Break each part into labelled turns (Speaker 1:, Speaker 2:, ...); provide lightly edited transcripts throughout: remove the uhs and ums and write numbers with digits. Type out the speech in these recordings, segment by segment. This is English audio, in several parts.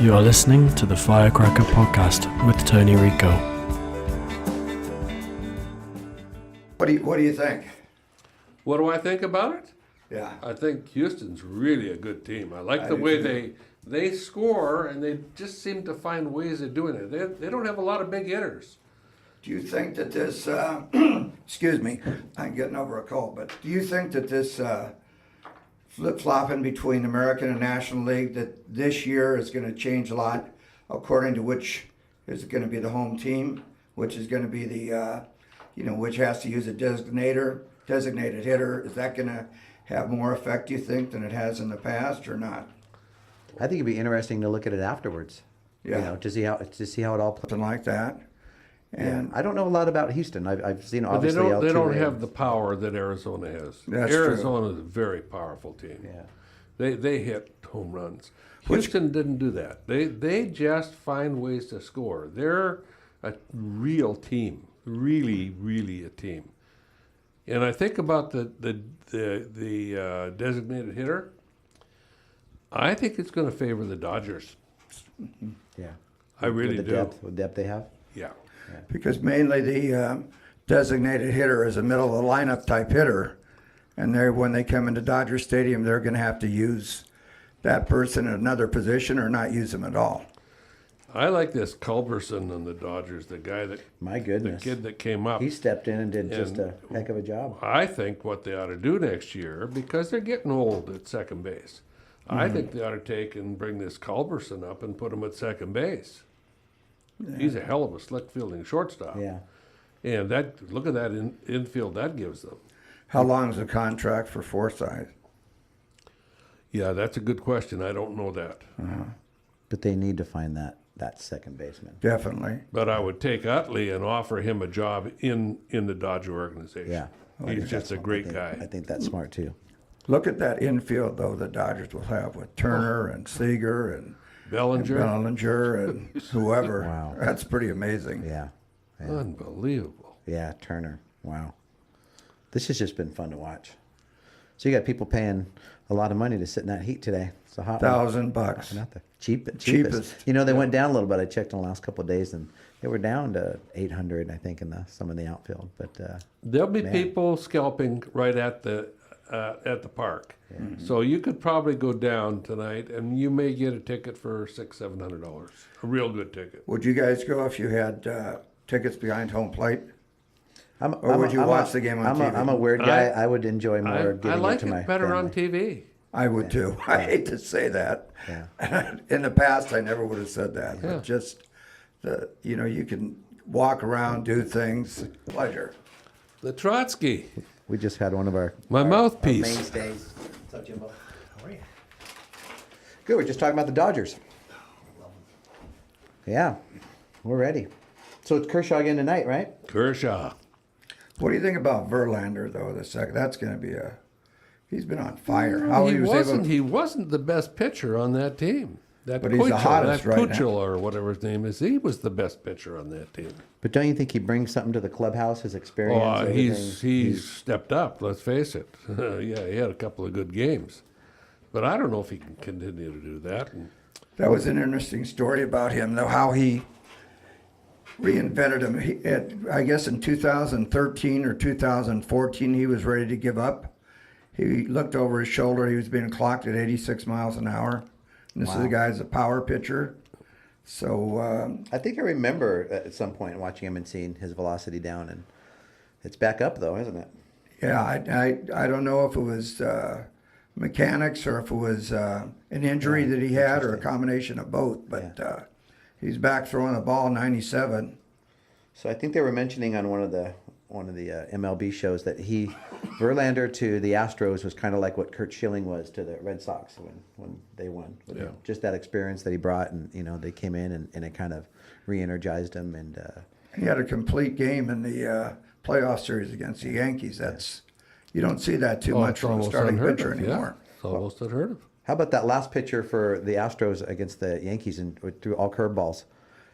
Speaker 1: You are listening to the Firecracker Podcast with Tony Rico.
Speaker 2: What do you think?
Speaker 3: What do I think about it?
Speaker 2: Yeah.
Speaker 3: I think Houston's really a good team. I like
Speaker 2: I
Speaker 3: the
Speaker 2: do
Speaker 3: way
Speaker 2: too.
Speaker 3: they score, and they just seem to find ways of doing it. They don't have a lot of big hitters.
Speaker 2: Do you think that this, excuse me, I'm getting over a cold, but do you think that this flip-flopping between American and National League, that this year is going to change a lot according to which is going to be the home team, which is going to be the, which has to use a designated hitter? Is that going to have more effect, do you think, than it has in the past or not?
Speaker 4: I think it'd be interesting to look at it afterwards.
Speaker 2: Yeah.
Speaker 4: To see how it all plays.
Speaker 2: Something like that. And
Speaker 4: I don't know a lot about Houston. I've seen
Speaker 3: But they
Speaker 4: obviously
Speaker 3: don't
Speaker 4: Altuve.
Speaker 3: have the power that Arizona has.
Speaker 2: That's true.
Speaker 3: Arizona is a very powerful team.
Speaker 4: Yeah.
Speaker 3: They hit home runs. Houston didn't do that. They just find ways to score. They're a real team, really a team. And I think about the designated hitter. I think it's going to favor the Dodgers.
Speaker 4: Yeah.
Speaker 3: I really
Speaker 4: With
Speaker 3: do.
Speaker 4: the depth they have.
Speaker 3: Yeah.
Speaker 2: because mainly the designated hitter is a middle of the lineup type hitter, and when they come into Dodger Stadium, they're going to have to use that person in another position or not use them at all.
Speaker 3: I like this Culberson on the Dodgers, the guy that
Speaker 4: My
Speaker 3: the
Speaker 4: goodness.
Speaker 3: kid that came up.
Speaker 4: He stepped in and did just a
Speaker 3: And-
Speaker 4: heck of a job.
Speaker 3: I think what they ought to do next year, because they're getting old at second base, I think they ought to take and bring this Culberson up and put him at second base. He's a hell of a slick fielding shortstop.
Speaker 4: Yeah.
Speaker 3: And look at that infield that gives them.
Speaker 2: How long is the contract for Forsythe?
Speaker 3: Yeah, that's a good question. I don't know that.
Speaker 4: But they need to find that second baseman.
Speaker 2: Definitely.
Speaker 3: But I would take Utley and offer him a job in the Dodger organization.
Speaker 4: Yeah.
Speaker 3: He's just a great guy.
Speaker 4: I think that's smart too.
Speaker 2: Look at that infield, though, the Dodgers will have with Turner and Seager and
Speaker 3: Bellinger.
Speaker 2: and whoever.
Speaker 4: Wow.
Speaker 2: That's pretty amazing.
Speaker 4: Yeah.
Speaker 3: Unbelievable.
Speaker 4: Yeah, Turner. Wow. This has just been fun to watch. So you got people paying a lot of money to sit in that heat today. It's a hot one.
Speaker 2: $1,000.
Speaker 4: Not the cheapest.
Speaker 2: Cheapest.
Speaker 4: They went down a little bit. I checked in the last couple of days, and they were down to 800, I think, in some of the outfield. But
Speaker 3: There'll be
Speaker 4: Man.
Speaker 3: people scalping right at the park. So you could probably go down tonight, and you may get a ticket for $600-700. A real good ticket.
Speaker 2: Would you guys go if you had tickets behind home plate?
Speaker 4: I'm,
Speaker 2: Or would you watch the game on TV?
Speaker 4: I'm a weird guy. I would enjoy more
Speaker 3: I
Speaker 4: getting
Speaker 3: like
Speaker 4: it to my
Speaker 3: it better
Speaker 4: family.
Speaker 3: on TV.
Speaker 2: I would too. I hate to say that.
Speaker 4: Yeah.
Speaker 2: In the past, I never would have said that.
Speaker 3: Yeah.
Speaker 2: But just you can walk around, do things, pleasure.
Speaker 3: The Trotsky,
Speaker 4: We just had one of our
Speaker 3: my mouthpiece.
Speaker 4: mainstays. What's up, Jimbo? How are you? Good. We're just talking about the Dodgers. Yeah, we're ready. So it's Kershaw again tonight, right?
Speaker 3: Kershaw.
Speaker 2: What do you think about Verlander, though? That's going to be he's been on fire. How
Speaker 3: He wasn't the best pitcher on that team. That
Speaker 2: But he's the hottest right now.
Speaker 3: Kuchel or whatever his name is. He was the best pitcher on that team.
Speaker 4: But don't you think he brings something to the clubhouse? His experience.
Speaker 3: Oh,
Speaker 4: everything?
Speaker 3: he's stepped up. Let's face it. Yeah, he had a couple of good games, but I don't know if he can continue to do that. And
Speaker 2: That was an interesting story about him, though, how he reinvented him. I guess in 2013 or 2014, he was ready to give up. He looked over his shoulder. He was being clocked at 86 miles an hour. And this is a guy's a power pitcher. So
Speaker 4: I think I remember at some point watching him and seeing his velocity down, and it's back up though, isn't it?
Speaker 2: yeah, I don't know if it was mechanics or if it was an injury that he had or a combination of both. But he's back throwing the ball 97.
Speaker 4: So I think they were mentioning on one of the MLB shows that Verlander to the Astros was kind of like what Kurt Schilling was to the Red Sox when they won.
Speaker 3: Yeah.
Speaker 4: Just that experience that he brought, and they came in and it kind of re-energized him. And
Speaker 2: He had a complete game in the playoff series against the Yankees. You don't see that too much
Speaker 3: it's
Speaker 2: from a
Speaker 3: almost
Speaker 2: starting
Speaker 3: unheard
Speaker 2: pitcher
Speaker 3: of.
Speaker 2: anymore.
Speaker 3: Yeah, it's almost unheard of.
Speaker 4: how about that last pitcher for the Astros against the Yankees and threw all curveballs?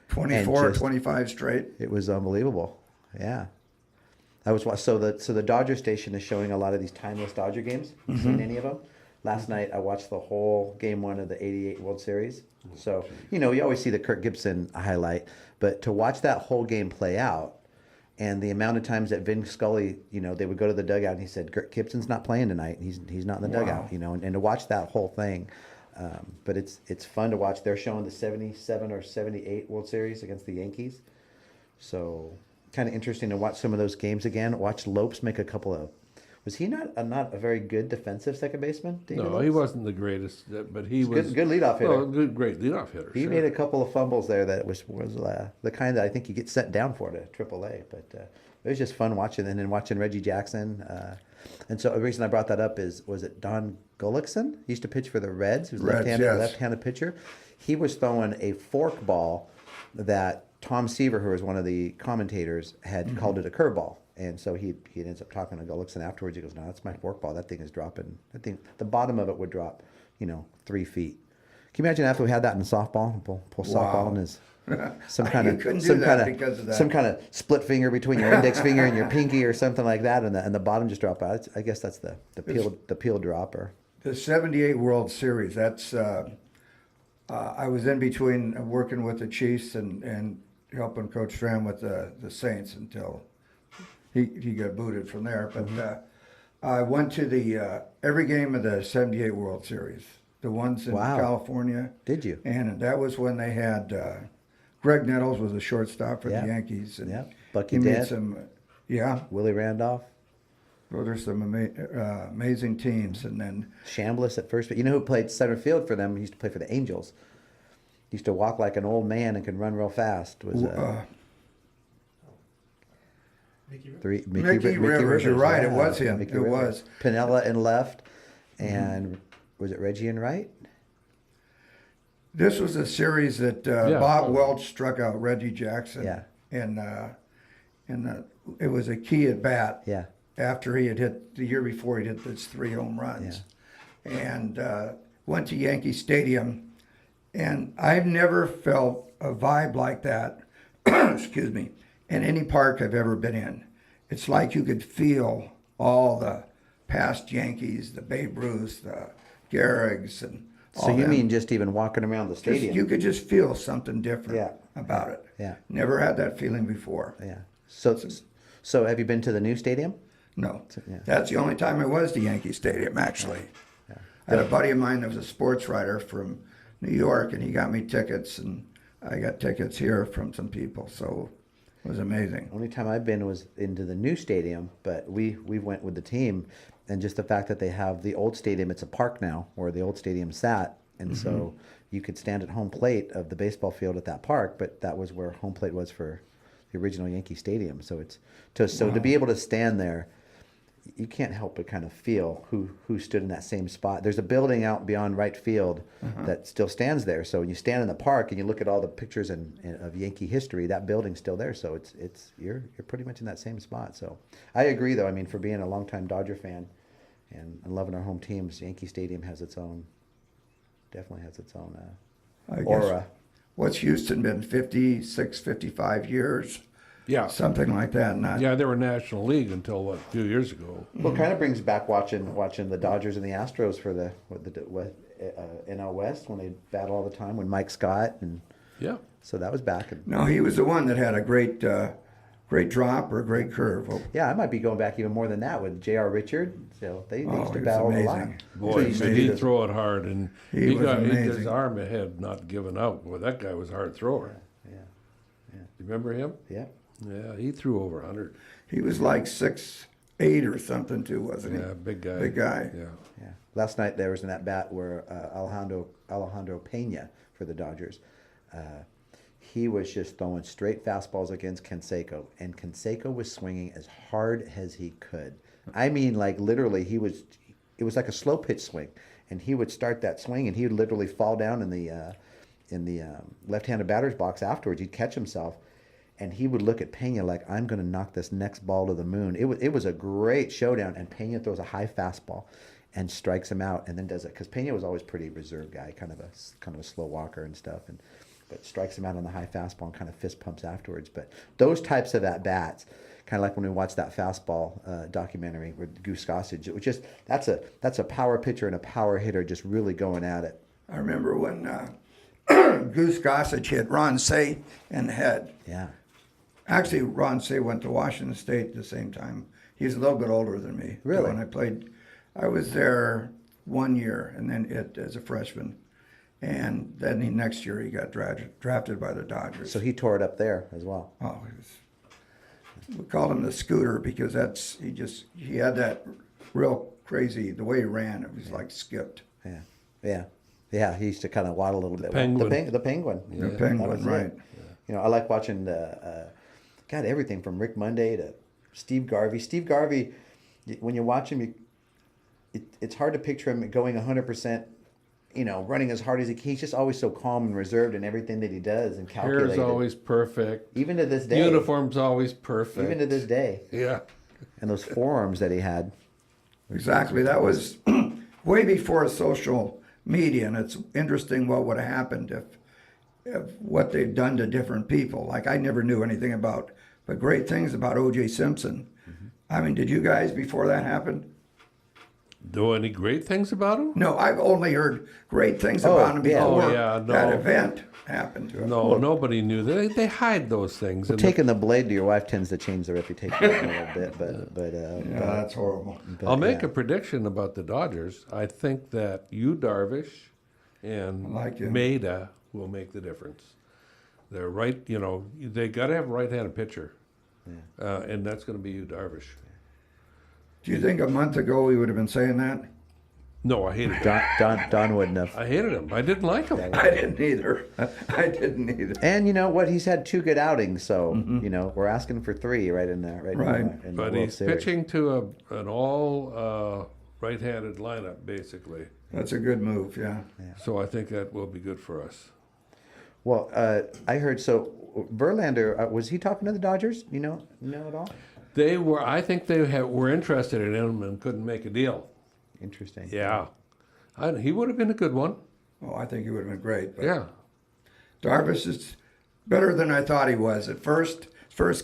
Speaker 2: 24 or
Speaker 4: just-
Speaker 2: 25 straight.
Speaker 4: It was unbelievable. Yeah. I was so the Dodger station is showing a lot of these timeless Dodger games. You seen any of them? Last night I watched the whole Game 1 of the '88 World Series. So you always see the Kirk Gibson highlight, but to watch that whole game play out, and the amount of times that Vin Scully, they would go to the dugout and he said, Gibson's not playing tonight. He's not in the dugout, and to watch that whole thing. But it's fun to watch. They're showing the 77 or 78 World Series against the Yankees. So kind of interesting to watch some of those games again. Watch Lopes make a couple of. Was he not a very good defensive second baseman? David
Speaker 3: No,
Speaker 4: Lopes?
Speaker 3: he wasn't the greatest, but he was
Speaker 4: good leadoff hitter.
Speaker 3: Well, great leadoff hitter.
Speaker 4: He made a couple of fumbles there that was the kind that I think you get sent down for to AAA. But it was just fun watching, and then watching Reggie Jackson. And so the reason I brought that up was it Don Gullickson? He used to pitch for the Reds. He was left-handed pitcher. He was throwing a fork ball that Tom Seaver, who was one of the commentators, had called it a curveball. And so he ends up talking to Gullickson afterwards. He goes, "No, that's my fork ball. That thing is dropping. That thing, the bottom of it would drop, 3 feet." Can you imagine after we had that in softball, pull softball in his some kind of split finger between your index finger and your pinky or something like that, and the bottom just drop out. I guess that's the peel dropper.
Speaker 2: The '78 World Series. That's I was in between working with the Chiefs and helping Coach Stram with the Saints until he got booted from there. But I went to the every game of the '78 World Series. The ones in California.
Speaker 4: Did you?
Speaker 2: And that was when they had Greg Nettles was a shortstop for the Yankees. And
Speaker 4: Bucky
Speaker 2: he
Speaker 4: Dent.
Speaker 2: made some,
Speaker 4: Willie Randolph.
Speaker 2: Those are some amazing teams. And then
Speaker 4: Chambliss at first, but you know who played center field for them? He used to play for the Angels. He used to walk like an old man and could run real fast. Was
Speaker 2: Mickey Rivers. You're right. It was him.
Speaker 4: Mickey
Speaker 2: It
Speaker 4: Rivers.
Speaker 2: was
Speaker 4: Pinella in left, and was it Reggie in right?
Speaker 2: This was a series that Bob Welch struck out Reggie Jackson.
Speaker 4: Yeah.
Speaker 2: And it was a key at bat.
Speaker 4: Yeah.
Speaker 2: After he had hit the year before, he hit those 3 home runs, and went to Yankee Stadium, and I've never felt a vibe like that. Excuse me. In any park I've ever been in, it's like you could feel all the past Yankees, the Babe Ruths, the Garrigs, and all
Speaker 4: So you
Speaker 2: them.
Speaker 4: mean just even walking around the stadium?
Speaker 2: You could just feel something different about it.
Speaker 4: Yeah.
Speaker 2: Never had that feeling before.
Speaker 4: Yeah. So have you been to the new stadium?
Speaker 2: No.
Speaker 4: Yeah.
Speaker 2: That's the only time I was to Yankee Stadium, actually.
Speaker 4: Yeah.
Speaker 2: I had a buddy of mine that was a sports writer from New York, and he got me tickets, and I got tickets here from some people, so it was amazing.
Speaker 4: Only time I've been was into the new stadium, but we went with the team, and just the fact that they have the old stadium, it's a park now where the old stadium sat, and so you could stand at home plate of the baseball field at that park, but that was where home plate was for the original Yankee Stadium. So to be able to stand there, you can't help but kind of feel who stood in that same spot. There's a building out beyond right field that still stands there. So when you stand in the park and you look at all the pictures of Yankee history, that building's still there. So you're pretty much in that same spot. So I agree, though. I mean, for being a longtime Dodger fan and loving our home teams, Yankee Stadium definitely has its own aura.
Speaker 2: What's Houston been, 56, 55 years?
Speaker 3: Yeah.
Speaker 2: Something like that.
Speaker 3: Yeah, they were National League until a few years ago.
Speaker 4: Well, it kind of brings back watching the Dodgers and the Astros for the NL West when they battle all the time, when Mike Scott and so that was back.
Speaker 2: No, he was the one that had a great drop or a great curve. Well,
Speaker 4: yeah, I might be going back even more than that with J.R. Richard. So they used to
Speaker 2: he was
Speaker 4: battle a lot.
Speaker 2: amazing.
Speaker 3: Boy,
Speaker 2: He's
Speaker 3: did he throw it hard, and
Speaker 2: He was
Speaker 3: his
Speaker 2: amazing.
Speaker 3: arm had not given out. Boy, that guy was a hard thrower.
Speaker 4: Yeah.
Speaker 3: You remember him?
Speaker 4: Yeah.
Speaker 3: Yeah, he threw over 100.
Speaker 2: He was like 6'8" or something too, wasn't he?
Speaker 3: Yeah, big guy.
Speaker 2: Big guy.
Speaker 3: Yeah.
Speaker 4: Yeah. Last night there was an at bat where Alejandro Pena for the Dodgers. He was just throwing straight fastballs against Canseco, and Canseco was swinging as hard as he could. I mean, like literally, it was like a slow pitch swing, and he would start that swing, and he would literally fall down in the left-handed batter's box afterwards. He'd catch himself, and he would look at Pena like, "I'm going to knock this next ball to the moon." It was a great showdown, and Pena throws a high fastball and strikes him out, and then does it because Pena was always pretty reserved guy, kind of a slow walker and stuff, and but strikes him out on the high fastball and kind of fist pumps afterwards. But those types of at bats, kind of like when we watched that fastball documentary with Goose Gossage, it was just that's a power pitcher and a power hitter just really going at it.
Speaker 2: I remember when Goose Gossage hit Ron Say in the head.
Speaker 4: Yeah.
Speaker 2: Actually, Ron Say went to Washington State at the same time. He's a little bit older than me.
Speaker 4: Really?
Speaker 2: When I was there 1 year, and then as a freshman. And then next year he got drafted by the Dodgers.
Speaker 4: So he tore it up there as well.
Speaker 2: Oh, we called him the Scooter because he had that real crazy, the way he ran, it was like skipped.
Speaker 4: Yeah. He used to kind of waddle a little bit.
Speaker 3: Penguin.
Speaker 4: The penguin.
Speaker 2: The Penguin, right.
Speaker 4: You know, I like watching everything from Rick Monday to Steve Garvey. Steve Garvey, when you watch him, it's hard to picture him going 100%, you know, running as hard as he can. He's just always so calm and reserved in everything that he does and calculated.
Speaker 3: Hair's always perfect.
Speaker 4: Even to this day.
Speaker 3: Uniform's always perfect.
Speaker 4: Even to this day.
Speaker 3: Yeah.
Speaker 4: And those forearms that he had.
Speaker 2: Exactly. That was way before social media, and it's interesting what would have happened if what they've done to different people. Like, I never knew anything about, but great things about O.J. Simpson. Mm-hmm. I mean, did you guys, before that happened?
Speaker 3: Know any great things about him?
Speaker 2: No, I've only heard great things about him before
Speaker 3: no.
Speaker 2: that event happened to him.
Speaker 3: No, nobody knew. They hide those things.
Speaker 4: Well, taking the blade to your wife tends to change the reputation a little bit, but
Speaker 2: That's horrible.
Speaker 3: I'll make a prediction about the Dodgers. I think that Yu Darvish and Maeda will make the difference. They're right, you know, they got to have a right-handed pitcher, and that's going to be Yu Darvish.
Speaker 2: Do you think a month ago we would have been saying that?
Speaker 3: No, I hated him.
Speaker 4: Don wouldn't have.
Speaker 3: I hated him. I didn't like him.
Speaker 2: I didn't either. I didn't either.
Speaker 4: And you know what? He's had 2 good outings, so you know we're asking for 3 right in there, in
Speaker 3: But
Speaker 4: the
Speaker 3: he's
Speaker 4: Series.
Speaker 3: pitching to an all right-handed lineup, basically.
Speaker 2: That's a good move, yeah.
Speaker 3: So I think that will be good for us.
Speaker 4: Well, I heard so. Verlander, was he talking to the Dodgers? You know at all?
Speaker 3: They were. I think they were interested in him and couldn't make a deal.
Speaker 4: Interesting.
Speaker 3: Yeah, he would have been a good one.
Speaker 2: Oh, I think he would have been great. But
Speaker 3: Yeah.
Speaker 2: Darvish is better than I thought he was. At first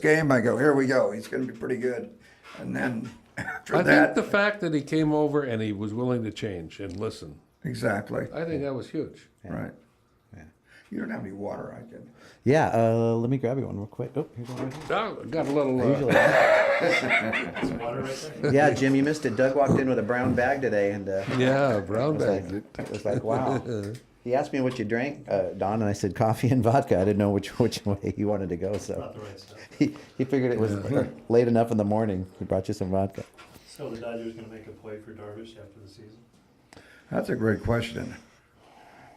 Speaker 2: game, I go, here we go. He's going to be pretty good. And then after
Speaker 3: I
Speaker 2: that.
Speaker 3: think the fact that he came over and he was willing to change and listen.
Speaker 2: Exactly.
Speaker 3: I think that was huge.
Speaker 2: Right.
Speaker 4: Yeah.
Speaker 2: You don't have any water, I can.
Speaker 4: Yeah. Let me grab you one real quick. Oh, here's one right here.
Speaker 3: I got a little.
Speaker 4: Usually.
Speaker 5: Some water right there?
Speaker 4: Yeah, Jim, you missed it. Doug walked in with a brown bag today, and
Speaker 3: Yeah, brown
Speaker 4: I
Speaker 3: bag.
Speaker 4: it was like, wow. He asked me what you drank, Don, and I said coffee and vodka. I didn't know which way he wanted to go, so
Speaker 5: Not the right stuff.
Speaker 4: he figured it was late enough in the morning. He brought you some vodka.
Speaker 5: So the Dodgers going to make a play for Darvish after the season?
Speaker 2: That's a great question.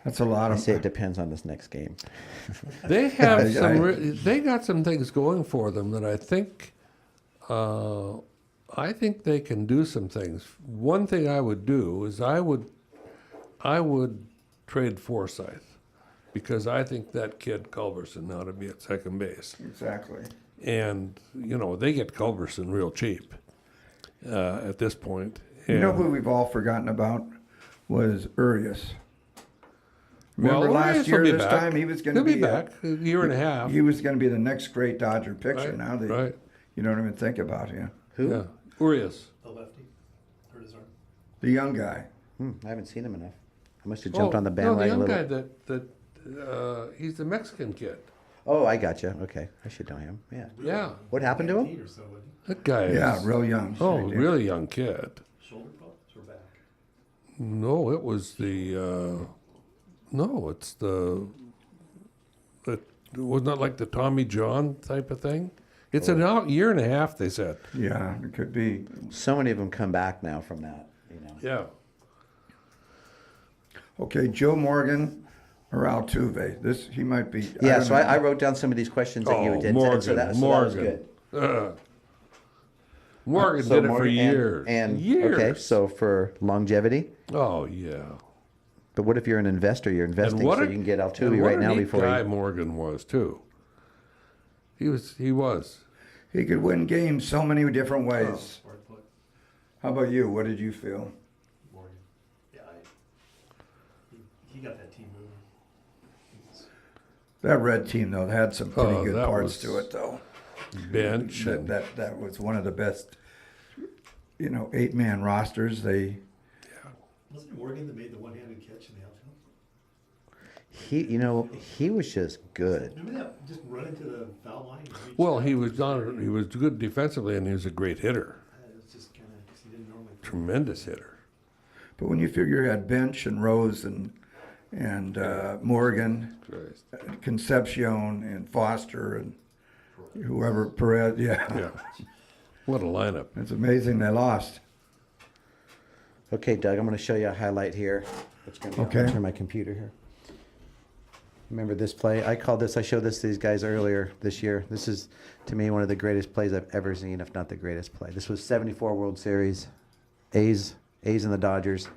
Speaker 2: That's a lot
Speaker 4: I
Speaker 2: of.
Speaker 4: say it depends on this next game.
Speaker 3: They have they got some things going for them that I think they can do some things. One thing I would do is I would trade Forsythe because I think that kid Culberson ought to be at second base.
Speaker 2: Exactly.
Speaker 3: And you know they get Culberson real cheap at this point.
Speaker 2: You know who we've all forgotten about was Urias. Remember last year this time he was going to
Speaker 3: be back a year and a half.
Speaker 2: He was going to be the next great Dodger pitcher.
Speaker 3: Right,
Speaker 2: Now they,
Speaker 3: right.
Speaker 2: you don't even think about him.
Speaker 4: Who?
Speaker 3: Yeah, Urias.
Speaker 5: The lefty? Hurt his arm?
Speaker 2: The young guy.
Speaker 4: I haven't seen him enough. I must have jumped on the bandwagon
Speaker 3: No, the
Speaker 4: a
Speaker 3: young
Speaker 4: little.
Speaker 3: guy that he's the Mexican kid.
Speaker 4: Oh, I got you. Okay, I should know him. Yeah.
Speaker 3: Yeah,
Speaker 4: What happened to him?
Speaker 5: 19 or so, wasn't he?
Speaker 3: that guy.
Speaker 2: Yeah,
Speaker 3: is,
Speaker 2: real young.
Speaker 3: Oh,
Speaker 2: He did.
Speaker 3: really young kid.
Speaker 5: Shoulder problems or back?
Speaker 3: No, it was the. No, it's the. It was not like the Tommy John type of thing. It's an year and a half. They said.
Speaker 2: Yeah, it could be.
Speaker 4: So many of them come back now from that. You know.
Speaker 3: Yeah.
Speaker 2: Okay, Joe Morgan or Altuve. He might be.
Speaker 4: Yeah,
Speaker 2: don't
Speaker 4: so
Speaker 2: know.
Speaker 4: I wrote down some of these questions that you did.
Speaker 3: Morgan,
Speaker 4: so that was
Speaker 3: Morgan.
Speaker 4: good.
Speaker 3: Morgan
Speaker 4: So
Speaker 3: did it for
Speaker 4: Morgan-
Speaker 3: years.
Speaker 4: And
Speaker 3: years.
Speaker 4: okay, so for longevity.
Speaker 3: Oh yeah.
Speaker 4: But what if you're an investor? You're investing
Speaker 3: what
Speaker 4: so
Speaker 3: a-
Speaker 4: you can get
Speaker 3: and
Speaker 4: Altuve
Speaker 3: what
Speaker 4: right
Speaker 3: a
Speaker 4: now
Speaker 3: neat
Speaker 4: before
Speaker 3: guy
Speaker 4: he.
Speaker 3: Morgan was too. He was.
Speaker 2: He could win games so many different ways.
Speaker 5: Spark plug?
Speaker 2: How about you? What did you feel?
Speaker 5: Morgan. Yeah, he got that team moving.
Speaker 2: That red team though had some pretty
Speaker 3: Oh,
Speaker 2: good
Speaker 3: that
Speaker 2: parts
Speaker 3: was-
Speaker 2: to it though.
Speaker 3: bench. and-
Speaker 2: That was one of the best, 8-man rosters. They
Speaker 5: Wasn't it Morgan that made the one-handed catch in the outfield?
Speaker 4: He was just good.
Speaker 5: Remember that? Just run into the foul line. And reach
Speaker 3: Well,
Speaker 5: out?
Speaker 3: he was good defensively, and he was a great hitter,
Speaker 5: It was just kind of, he didn't normally.
Speaker 3: tremendous hitter.
Speaker 2: But when you figure you had Bench and Rose and Morgan,
Speaker 3: Christ.
Speaker 2: Concepcion and Foster and whoever Perez,
Speaker 3: Yeah. What a lineup.
Speaker 2: it's amazing they lost.
Speaker 4: Okay, Doug, I'm going to show you a highlight here. It's going to be
Speaker 2: Okay.
Speaker 4: turn my computer here. Remember this play? I showed this to these guys earlier this year. This is, to me, one of the greatest plays I've ever seen, if not the greatest play. This was 74 World Series. A's and the Dodgers.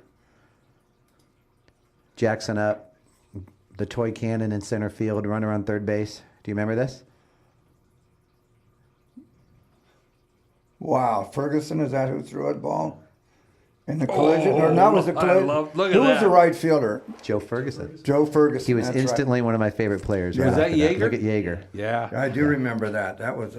Speaker 4: Jackson up. The toy cannon in center field, runner on third base. Do you remember this?
Speaker 2: Wow, Ferguson, is that who threw it ball? In the collision? Or not was the
Speaker 3: I
Speaker 2: collision?
Speaker 3: love- look at
Speaker 2: Who was
Speaker 3: that.
Speaker 2: the right fielder?
Speaker 4: Joe Ferguson.
Speaker 2: Joe Ferguson.
Speaker 4: He was
Speaker 2: that's right.
Speaker 4: instantly one of my favorite players.
Speaker 2: Yeah.
Speaker 4: right
Speaker 2: Was
Speaker 3: that
Speaker 4: after
Speaker 3: Yeager?
Speaker 4: Look at Yeager.
Speaker 3: Yeah.
Speaker 2: I do remember that. That was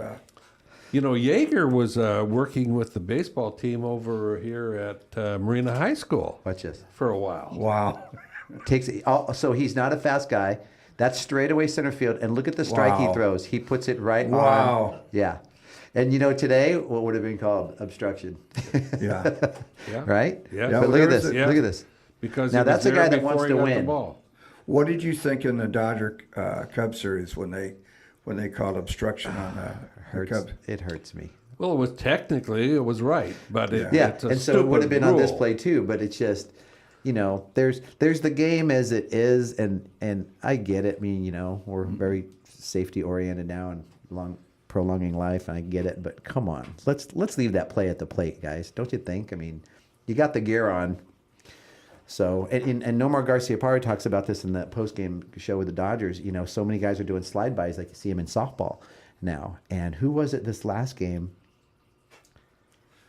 Speaker 3: Yeager was working with the baseball team over here at Marina High School
Speaker 4: Watch this.
Speaker 3: for a while.
Speaker 2: wow.
Speaker 4: So he's not a fast guy. That's straightaway center field. And look at the strike he
Speaker 2: Wow.
Speaker 4: throws. He puts it right on.
Speaker 2: Wow.
Speaker 4: Yeah. And today, what would have been called obstruction.
Speaker 2: Yeah.
Speaker 3: Yeah.
Speaker 4: Right?
Speaker 3: Yeah.
Speaker 4: But
Speaker 2: well,
Speaker 4: look at
Speaker 2: there's
Speaker 4: this.
Speaker 3: a- yeah.
Speaker 4: Look at this.
Speaker 3: Because
Speaker 4: Now,
Speaker 3: he was
Speaker 4: that's a
Speaker 3: there
Speaker 4: guy that
Speaker 3: before
Speaker 4: wants
Speaker 3: he
Speaker 4: to
Speaker 3: got
Speaker 4: win.
Speaker 3: The ball.
Speaker 2: What did you think in the Dodger Cubs series when they called obstruction on the Cubs?
Speaker 4: It hurts me.
Speaker 3: Well, it was right, but
Speaker 4: Yeah.
Speaker 3: it's a
Speaker 4: And so it would have been on this
Speaker 3: rule.
Speaker 4: play too, but it's just, there's the game as it is, and I get it. I mean, we're very safety oriented now and prolonging life, and I get it. But come on, let's leave that play at the plate, guys. Don't you think? I mean, you got the gear on. So, and Nomar Garciaparra talks about this in that post-game show with the Dodgers. So many guys are doing slide-bys like you see him in softball now. And who was it this last game?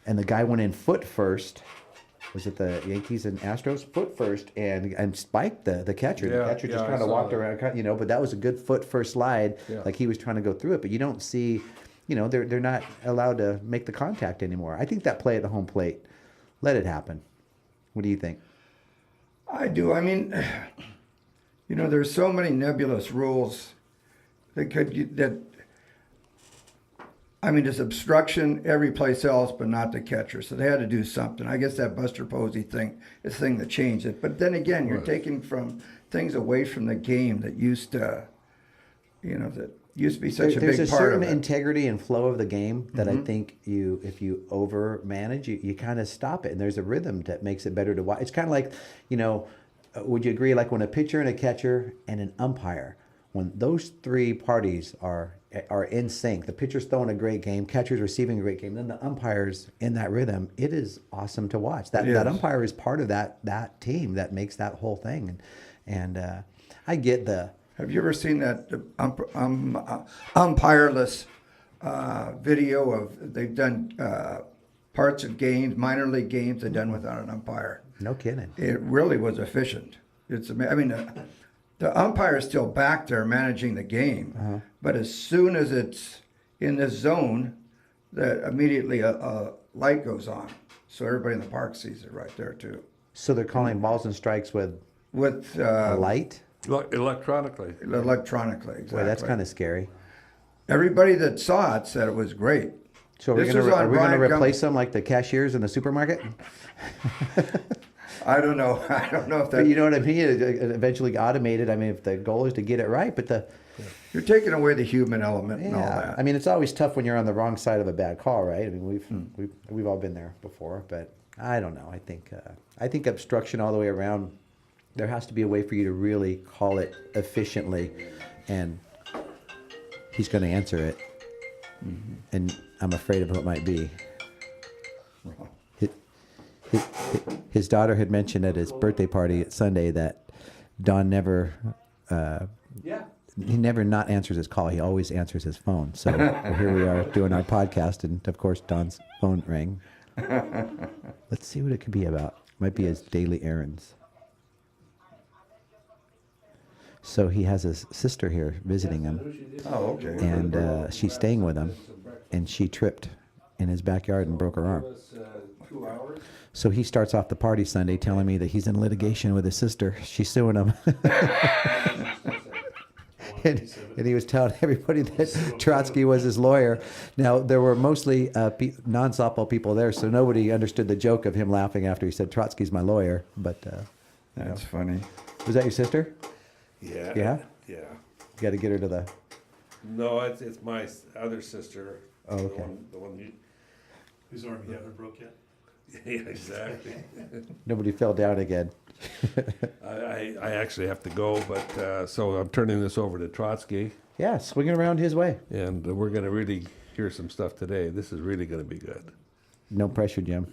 Speaker 4: And the guy went in foot first. Was it the Yankees and Astros? Foot first and spiked the catcher.
Speaker 3: Yeah,
Speaker 4: The catcher just
Speaker 3: yeah, I
Speaker 4: kind of
Speaker 3: saw
Speaker 4: walked
Speaker 3: that.
Speaker 4: around, but that was a good foot first slide.
Speaker 3: Yeah.
Speaker 4: Like he was trying to go through it. But you don't see, they're not allowed to make the contact anymore. I think that play at the home plate, let it happen. What do you think?
Speaker 2: I do. I mean, there's so many nebulous rules there's obstruction every place else, but not the catcher. So they had to do something. I guess that Buster Posey thing is the thing that changed it. But then again, you're taking from things away from the game that used to, that used to be such a
Speaker 4: There's
Speaker 2: big
Speaker 4: a
Speaker 2: part
Speaker 4: certain
Speaker 2: of it.
Speaker 4: integrity and flow of the game that I think if you over manage, you kind of stop it. And there's a rhythm that makes it better to watch. It's kind of like, would you agree? Like when a pitcher and a catcher and an umpire, when those three parties are in sync, the pitcher's throwing a great game, catcher's receiving a great game, then the umpire's in that rhythm. It is awesome to watch. That
Speaker 2: is.
Speaker 4: umpire is part of that team that makes that whole thing. And I get the.
Speaker 2: Have you ever seen that umpireless video of they've done parts of games, minor league games they've done without an umpire?
Speaker 4: No kidding.
Speaker 2: It really was efficient. The umpire is still back there managing the game, but as soon as it's in this zone, that immediately a light goes on, so everybody in the park sees it right there too.
Speaker 4: So they're calling balls and strikes with
Speaker 2: With
Speaker 4: a light?
Speaker 3: Electronically.
Speaker 2: electronically, exactly.
Speaker 4: Boy, that's kind of scary.
Speaker 2: Everybody that saw it said it was great.
Speaker 4: So are we
Speaker 2: This
Speaker 4: going
Speaker 2: was on
Speaker 4: to
Speaker 2: Brian
Speaker 4: replace them like the cashiers in the supermarket?
Speaker 2: I don't know. I don't know if
Speaker 4: But
Speaker 2: that.
Speaker 4: you know what I mean? It eventually automated. I mean, if the goal is to get it right, but
Speaker 2: You're taking away the human element and all that.
Speaker 4: I mean, it's always tough when you're on the wrong side of a bad call, right? I mean, we've all been there before, but I don't know. I think obstruction all the way around. There has to be a way for you to really call it efficiently, and he's going to answer it, and I'm afraid of what it might be. His daughter had mentioned at his birthday party at Sunday that Don never, he never not answers his call. He always answers his phone. So here we are doing our podcast, and of course Don's phone rang. Let's see what it could be about. Might be his daily errands. So he has his sister here visiting him,
Speaker 2: Oh, okay.
Speaker 4: and she's staying with him, and she tripped in his backyard and broke her arm.
Speaker 3: 2 hours.
Speaker 4: So he starts off the party Sunday telling me that he's in litigation with his sister. She's suing him. And he was telling everybody that Trotsky was his lawyer. Now, there were mostly non-softball people there, so nobody understood the joke of him laughing after he said, Trotsky's my lawyer. But
Speaker 2: That's funny.
Speaker 4: was that your sister?
Speaker 3: Yeah.
Speaker 4: Yeah?
Speaker 3: Yeah.
Speaker 4: You got to get her to the...
Speaker 3: No, it's my other sister.
Speaker 4: Oh, okay.
Speaker 3: The one you,
Speaker 5: Whose arm you haven't broke yet?
Speaker 3: yeah, exactly.
Speaker 4: Nobody fell down again.
Speaker 3: I actually have to go, but so I'm turning this over to Trotsky,
Speaker 4: Yeah, swing it around his way.
Speaker 3: and we're going to really hear some stuff today. This is really going to be good.
Speaker 4: No pressure, Jim.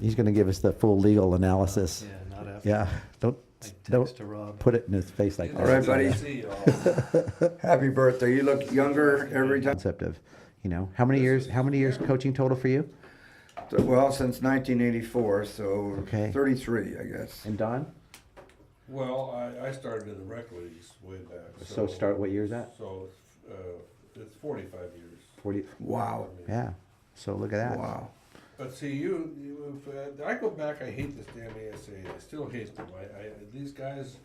Speaker 4: He's going to give us the full legal analysis.
Speaker 5: Yeah, not after.
Speaker 4: Yeah, don't
Speaker 5: Text to Rob.
Speaker 4: put it in his face like
Speaker 2: All
Speaker 4: that.
Speaker 2: right, buddy.
Speaker 3: See y'all.
Speaker 2: Happy birthday. You look younger every time.
Speaker 4: Concept of, how many years coaching total for you?
Speaker 2: Well, since 1984, so
Speaker 4: Okay.
Speaker 2: 33, I guess.
Speaker 4: And Don?
Speaker 3: Well, I started in the rec leagues way back.
Speaker 4: So start, what year is that?
Speaker 3: So it's 45 years.
Speaker 4: 40,
Speaker 2: Wow.
Speaker 4: yeah. So look at that.
Speaker 2: Wow.
Speaker 3: But see, if I go back, I hate this damn ASA. I still hate them. These guys,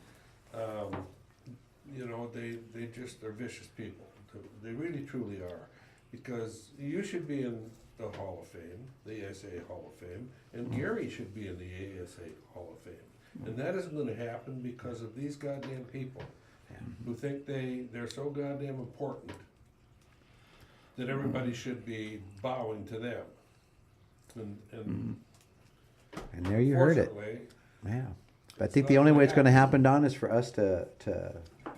Speaker 3: they just are vicious people. They really, truly are. Because you should be in the Hall of Fame, the ASA Hall of Fame, and Gary should be in the ASA Hall of Fame. And that isn't going to happen because of these goddamn people who think they're so goddamn important that everybody should be bowing to them. And
Speaker 4: And there you heard it.
Speaker 3: fortunately,
Speaker 4: Yeah. I think the only way it's going to happen, Don, is for us to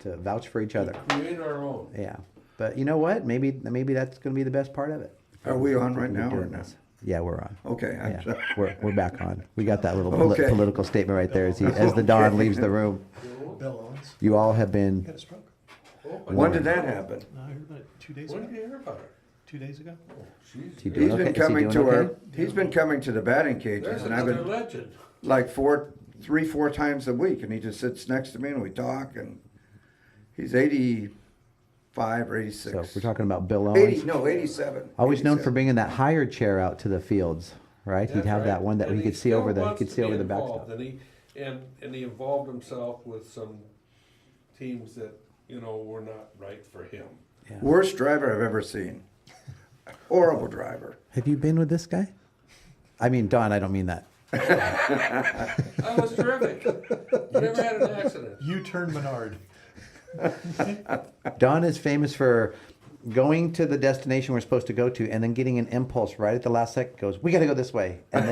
Speaker 4: vouch for each other.
Speaker 3: create our own.
Speaker 4: Yeah. But you know what? Maybe that's going to be the best part of it.
Speaker 2: Are we on right
Speaker 4: We're
Speaker 2: now or
Speaker 4: doing
Speaker 2: no?
Speaker 4: this. Yeah, we're on.
Speaker 2: Okay. I'm
Speaker 4: Yeah,
Speaker 2: sorry.
Speaker 4: we're back on. We got that little
Speaker 2: Okay.
Speaker 4: political statement right there as the Don leaves the room.
Speaker 5: Bill Owens.
Speaker 4: You all have
Speaker 5: He
Speaker 4: been.
Speaker 5: had a stroke.
Speaker 2: When did that happen?
Speaker 5: I heard about it 2 days
Speaker 3: When
Speaker 5: ago.
Speaker 3: did you hear about her?
Speaker 5: 2 days ago.
Speaker 3: Oh, she's
Speaker 4: He doing
Speaker 2: He's
Speaker 4: okay?
Speaker 2: been
Speaker 4: Is he
Speaker 2: coming
Speaker 4: doing
Speaker 2: to our.
Speaker 4: okay?
Speaker 2: He's been coming to the batting cages,
Speaker 3: there's
Speaker 2: and I've
Speaker 3: another
Speaker 2: been
Speaker 3: legend.
Speaker 2: like 4 times a week, and he just sits next to me and we talk. And he's 85 or 86.
Speaker 4: So we're talking about Bill Owens.
Speaker 2: 87.
Speaker 4: Always known for
Speaker 2: 87.
Speaker 4: bringing that hired chair out to the fields, right? He'd
Speaker 3: That's
Speaker 4: have
Speaker 3: right.
Speaker 4: that one that
Speaker 3: And
Speaker 4: he could see
Speaker 3: still
Speaker 4: over the
Speaker 3: wants to be
Speaker 4: the
Speaker 3: involved,
Speaker 4: backstop.
Speaker 2: Mm-hmm.
Speaker 3: and he involved himself with some teams that were not right for him.
Speaker 2: Worst driver I've ever seen. Horrible driver.
Speaker 4: Have you been with this guy? I mean, Don, I don't mean that.
Speaker 3: That was terrific. Never had an accident.
Speaker 5: You turned Minard.
Speaker 4: Don is famous for going to the destination we're supposed to go to and then getting an impulse right at the last second, goes, we got to go this way. And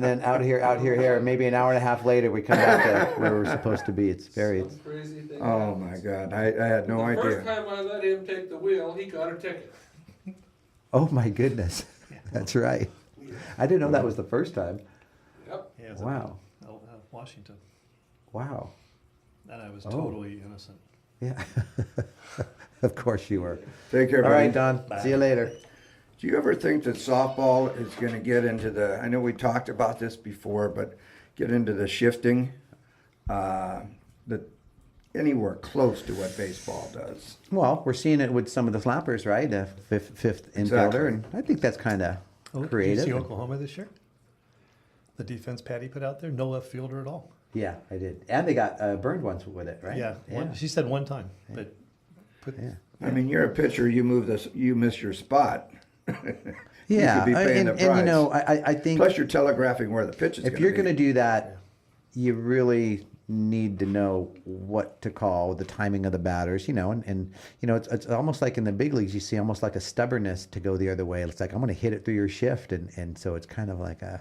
Speaker 4: then out here, maybe an hour and a half later, we come back to where we're supposed to be. It's
Speaker 3: Some crazy thing.
Speaker 2: Oh
Speaker 3: happens.
Speaker 2: my God, I had no
Speaker 3: The first
Speaker 2: idea.
Speaker 3: time I let him take the wheel, he got a ticket.
Speaker 4: oh my goodness. That's right. I didn't know that was the first time.
Speaker 3: Yep.
Speaker 5: Yeah, it was
Speaker 4: Wow.
Speaker 5: up in Washington.
Speaker 4: Wow.
Speaker 5: And I was
Speaker 4: Oh.
Speaker 5: totally innocent.
Speaker 4: Yeah. Of course you were.
Speaker 2: Take care,
Speaker 4: All
Speaker 2: buddy.
Speaker 4: right, Don.
Speaker 5: Bye.
Speaker 4: See you later.
Speaker 2: Do you ever think that softball is going to get into the? I know we talked about this before, but get into the shifting, that anywhere close to what baseball does.
Speaker 4: Well, we're seeing it with some of the slappers, right? Fifth infielder,
Speaker 2: Exactly.
Speaker 4: and I think that's kind of
Speaker 5: Did you
Speaker 4: creative.
Speaker 5: see Oklahoma this year? The defense Patty put out there, no left fielder at all.
Speaker 4: Yeah, I did. And they got burned once with it, right?
Speaker 5: Yeah, she said one time, but put,
Speaker 4: Yeah.
Speaker 2: I mean, you're a pitcher. You move this. You miss your spot.
Speaker 4: Yeah,
Speaker 2: you could be paying
Speaker 4: and
Speaker 2: the price.
Speaker 4: you know, I think
Speaker 2: Plus, you're telegraphing where the pitch is.
Speaker 4: if you're going to do that, you really need to know what to call, the timing of the batters, and it's almost like in the big leagues, you see almost like a stubbornness to go the other way. It's like, I'm going to hit it through your shift. And so it's kind of like you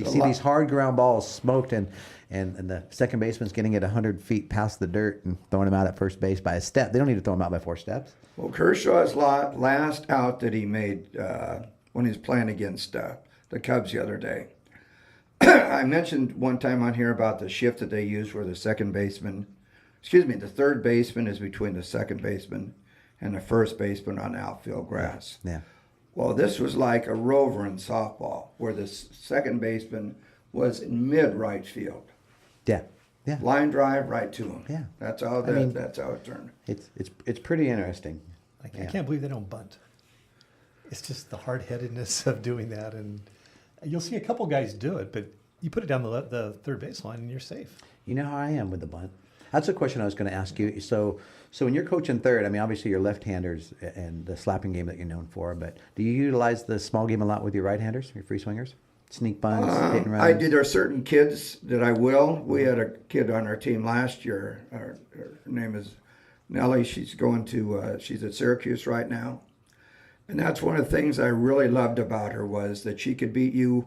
Speaker 2: It's a
Speaker 4: see
Speaker 2: lot.
Speaker 4: these hard ground balls smoked and the second baseman's getting it 100 feet past the dirt and throwing him out at first base by a step. They don't need to throw him out by 4 steps.
Speaker 2: Well, Kershaw's last out that he made when he was playing against the Cubs the other day. I mentioned one time on here about the shift that they use where the third baseman is between the second baseman and the first baseman on outfield grass.
Speaker 4: Yeah.
Speaker 2: Well, this was like a rover in softball where the second baseman was in mid right field.
Speaker 4: Yeah. Yeah.
Speaker 2: Line drive right to him.
Speaker 4: Yeah.
Speaker 2: That's how that's how it turned.
Speaker 4: It's pretty interesting.
Speaker 5: I
Speaker 4: Yeah.
Speaker 5: can't believe they don't bunt. It's just the hard-headedness of doing that, and you'll see a couple guys do it, but you put it down the third baseline and you're safe.
Speaker 4: You know how I am with the bunt. That's a question I was going to ask you. So when you're coaching third, I mean, obviously you're left-handers and the slapping game that you're known for, but do you utilize the small game a lot with your right-handers, your free swingers? Sneak bunts, hit and runs?
Speaker 2: I did. There are certain kids that I will. We had a kid on our team last year. Her name is Nellie. She's she's at Syracuse right now. And that's one of the things I really loved about her was that she could beat you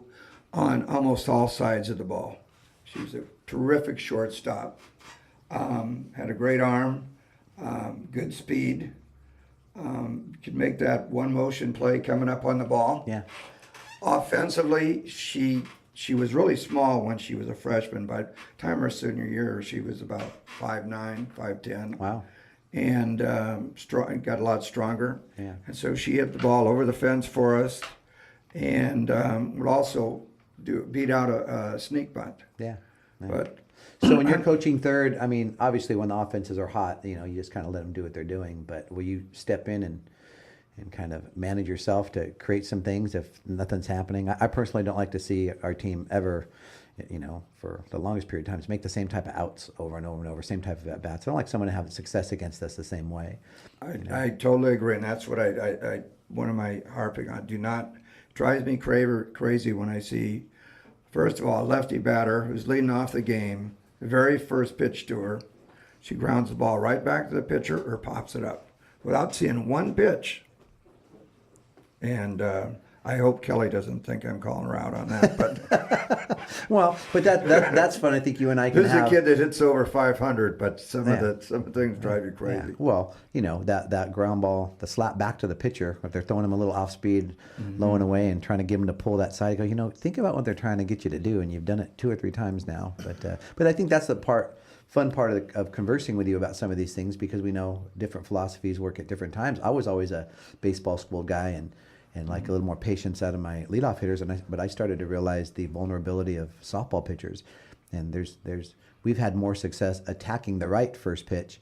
Speaker 2: on almost all sides of the ball. She was a terrific shortstop. Had a great arm, good speed. Could make that one motion play coming up on the ball.
Speaker 4: Yeah.
Speaker 2: Offensively, she was really small when she was a freshman. By the time her senior year, she was about 5'9", 5'10".
Speaker 4: Wow.
Speaker 2: And got a lot stronger.
Speaker 4: Yeah.
Speaker 2: And so she hit the ball over the fence for us, and would also beat out a sneak bunt.
Speaker 4: Yeah.
Speaker 2: But
Speaker 4: So when you're coaching third, I mean, obviously when the offenses are hot, you just kind of let them do what they're doing. But will you step in and kind of manage yourself to create some things if nothing's happening? I personally don't like to see our team ever, for the longest period of time, make the same type of outs over and over and over, same type of at-bats. I don't like someone to have success against us the same way.
Speaker 2: I totally agree, and that's what I one of my harping on. Drives me crazy when I see, first of all, a lefty batter who's leading off the game, the very first pitch to her, she grounds the ball right back to the pitcher or pops it up without seeing one pitch. And I hope Kelly doesn't think I'm calling her out on that. But
Speaker 4: Well, but that's fun. I think you and I can
Speaker 2: there's
Speaker 4: have.
Speaker 2: a kid that hits over 500, but some
Speaker 4: Yeah.
Speaker 2: of the things drive you crazy.
Speaker 4: Yeah. Well, that ground ball, the slap back to the pitcher, if they're throwing him a little off speed, low and away, and trying to get him to pull that side, you go, think about what they're trying to get you to do, and you've done it 2 or 3 times now. But I think that's the fun part of conversing with you about some of these things, because we know different philosophies work at different times. I was always a baseball school guy and like a little more patience out of my leadoff hitters, but I started to realize the vulnerability of softball pitchers, and we've had more success attacking the right first pitch,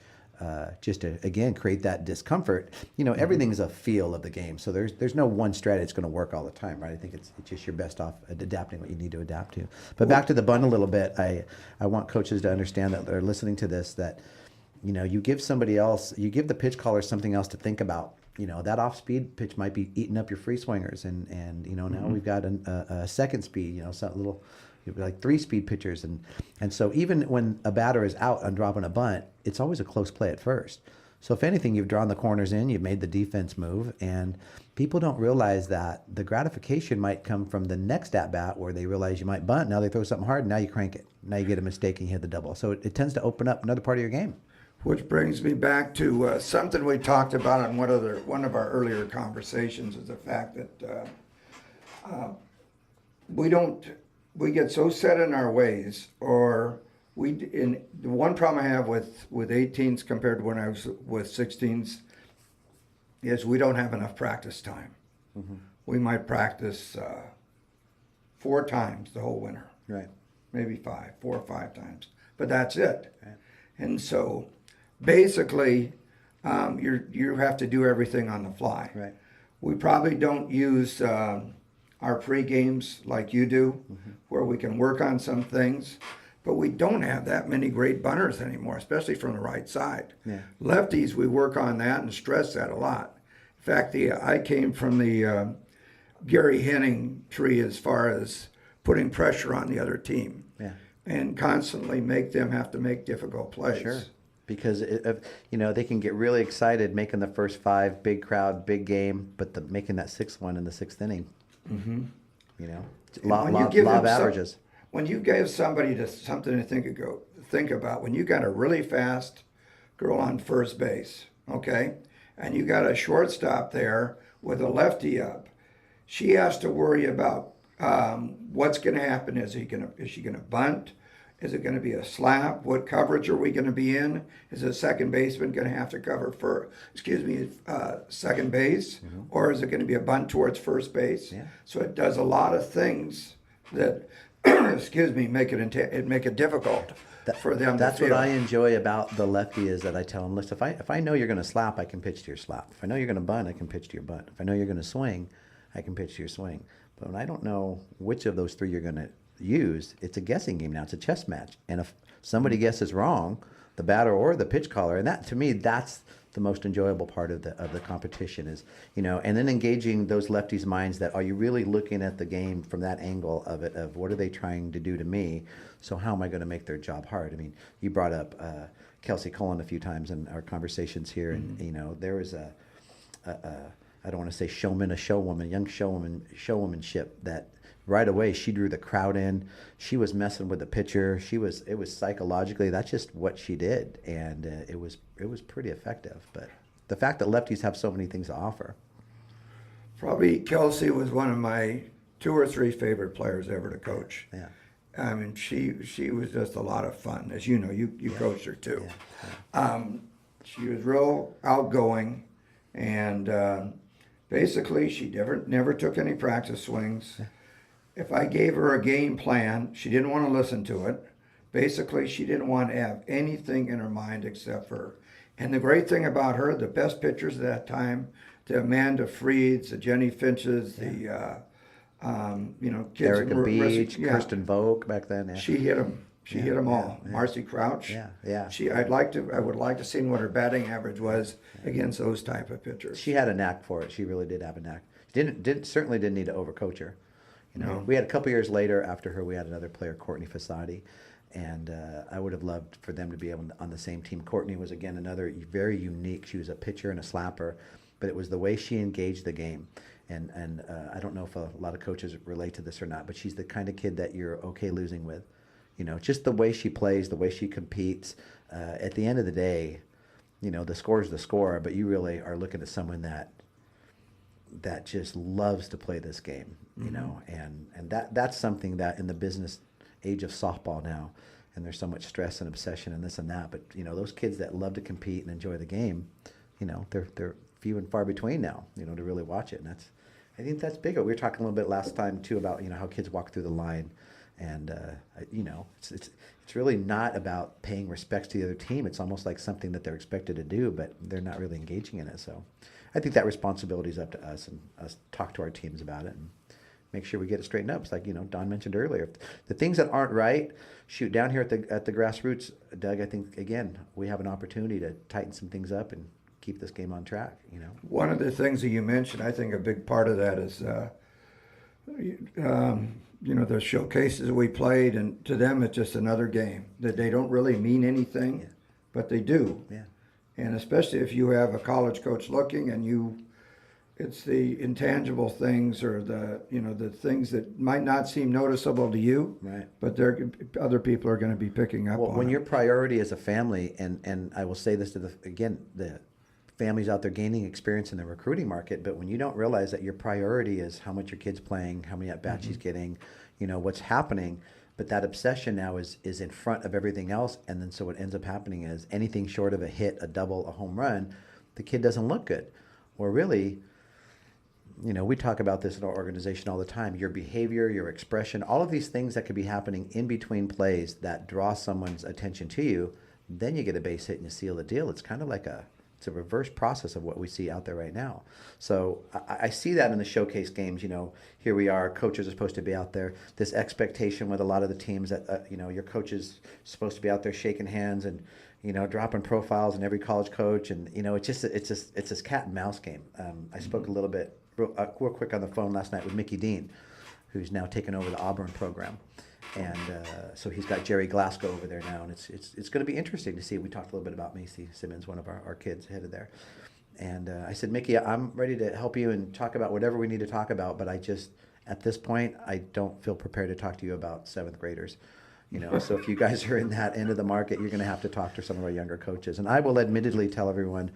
Speaker 4: just to again create that discomfort. Everything's a feel of the game, so there's no one strategy that's going to work all the time, right? I think it's just you're best off at adapting what you need to adapt to. But back to the bunt a little bit, I want coaches to understand that they're listening to this, that you give the pitch caller something else to think about. That off-speed pitch might be eating up your free swingers, and now we've got a second speed, some little, like 3-speed pitchers, and so even when a batter is out on dropping a bunt, it's always a close play at first. So if anything, you've drawn the corners in, you've made the defense move, and people don't realize that the gratification might come from the next at-bat where they realize you might bunt, now they throw something hard, and now you crank it. Now you get a mistake and you hit the double. So it tends to open up another part of your game.
Speaker 2: Which brings me back to something we talked about on one of our earlier conversations, is the fact that we get so set in our ways, or the one problem I have with 18s compared to when I was with 16s is we don't have enough practice time. Mm-hmm. We might practice 4 times the whole winter.
Speaker 4: Right.
Speaker 2: Maybe 4 or 5 times, but that's it.
Speaker 4: Right. And
Speaker 2: so basically, you have to do everything on the fly.
Speaker 4: Right.
Speaker 2: We probably don't use our pre-games like you do, where we can work on some things, but we don't have that many great bunters anymore, especially from the right side.
Speaker 4: Yeah.
Speaker 2: Lefties, we work on that and stress that a lot. In fact, I came from the Gary Henning tree as far as putting pressure on the other team.
Speaker 4: Yeah.
Speaker 2: And constantly make them have to make difficult plays.
Speaker 4: Sure. Because they can get really excited making the first 5, big crowd, big game, but making that 6th one in the 6th inning, law of averages.
Speaker 2: When you give somebody something to think about, when you got a really fast girl on first base, okay, and you got a shortstop there with a lefty up, she has to worry about what's going to happen. Is she going to bunt? Is it going to be a slap? What coverage are we going to be in? Is the second baseman going to have to cover second base? Or is it going to be a bunt towards first base?
Speaker 4: Yeah.
Speaker 2: So it does a lot of things that, make it difficult. for them to
Speaker 4: That's
Speaker 2: feel.
Speaker 4: what I enjoy about the lefty is that I tell them, listen, if I know you're going to slap, I can pitch to your slap. If I know you're going to bunt, I can pitch to your bunt. If I know you're going to swing, I can pitch to your swing. But when I don't know which of those three you're going to use, it's a guessing game now. It's a chess match. And if somebody guesses wrong, the batter or the pitch caller, and that to me, that's the most enjoyable part of the competition is, and then engaging those lefties' minds that are you really looking at the game from that angle of it, of what are they trying to do to me? So how am I going to make their job hard? I mean, you brought up Kelsey Cullen a few times in our conversations here, and there was I don't want to say showman, a showwoman, young showwomanship that right away she drew the crowd in. She was messing with the pitcher. It was psychologically, that's just what she did, and it was pretty effective. But the fact that lefties have so many things to offer.
Speaker 2: Probably Kelsey was one of my 2 or 3 favorite players ever to coach.
Speaker 4: Yeah.
Speaker 2: I mean, she was just a lot of fun. As you know, you coached her too. She was real outgoing, and basically she never took any practice swings. If I gave her a game plan, she didn't want to listen to it. Basically, she didn't want to have anything in her mind except for. And the great thing about her, the best pitchers at that time, the Amanda Freeds, the Jenny Finches, the kids.
Speaker 4: Erica Beach,
Speaker 2: yeah.
Speaker 4: Kirsten Volk back then. Yeah.
Speaker 2: She hit them. She hit them all.
Speaker 4: yeah.
Speaker 2: Marcy Crouch.
Speaker 4: Yeah.
Speaker 2: I would like to see what her batting average was against those type of pitchers.
Speaker 4: She had a knack for it. She really did have a knack. Certainly didn't need to overcoach her.
Speaker 2: No.
Speaker 4: We had a couple years later after her, we had another player, Courtney Fasadi, and I would have loved for them to be on the same team. Courtney was again another very unique. She was a pitcher and a slapper, but it was the way she engaged the game. And I don't know if a lot of coaches relate to this or not, but she's the kind of kid that you're okay losing with. Just the way she plays, the way she competes. At the end of the day, the score is the score, but you really are looking at someone that just loves to play this game, and that's something that in the business age of softball now, and there's so much stress and obsession and this and that, but those kids that love to compete and enjoy the game, they're few and far between now, to really watch it. And I think that's big. We were talking a little bit last time too about how kids walk through the line, and it's really not about paying respects to the other team. It's almost like something that they're expected to do, but they're not really engaging in it. So I think that responsibility is up to us, and us talk to our teams about it and make sure we get it straightened up. It's like Don mentioned earlier, the things that aren't right, shoot, down here at the grassroots, Doug, I think again we have an opportunity to tighten some things up and keep this game on track.
Speaker 2: One of the things that you mentioned, I think a big part of that is the showcases we played, and to them it's just another game that they don't really mean anything, but they do.
Speaker 4: Yeah.
Speaker 2: And especially if you have a college coach looking, and it's the intangible things, or the things that might not seem noticeable to you,
Speaker 4: Right.
Speaker 2: but other people are going to be picking up on.
Speaker 4: When
Speaker 2: it.
Speaker 4: your priority is a family, and I will say this to the families out there gaining experience in the recruiting market, but when you don't realize that your priority is how much your kid's playing, how many at-bats he's getting, what's happening, but that obsession now is in front of everything else, and then so what ends up happening is anything short of a hit, a double, a home run, the kid doesn't look good. Or really, we talk about this in our organization all the time, your behavior, your expression, all of these things that could be happening in between plays that draw someone's attention to you, then you get a base hit and you seal the deal. It's kind of like it's a reverse process of what we see out there right now. So I see that in the showcase games. Here we are, coaches are supposed to be out there. This expectation with a lot of the teams that, your coach is supposed to be out there shaking hands and, dropping profiles in every college coach. And, it's this cat and mouse game. I spoke a little bit real quick on the phone last night with Mickey Dean, who's now taken over the Auburn program. And so he's got Jerry Glasgow over there now, and it's going to be interesting to see. We talked a little bit about Macy Simmons, one of our kids headed there. And I said, Mickey, I'm ready to help you and talk about whatever we need to talk about, but at this point, I don't feel prepared to talk to you about 7th graders. So if you guys are in that end of the market, you're going to have to talk to some of our younger coaches. And I will admittedly tell everyone,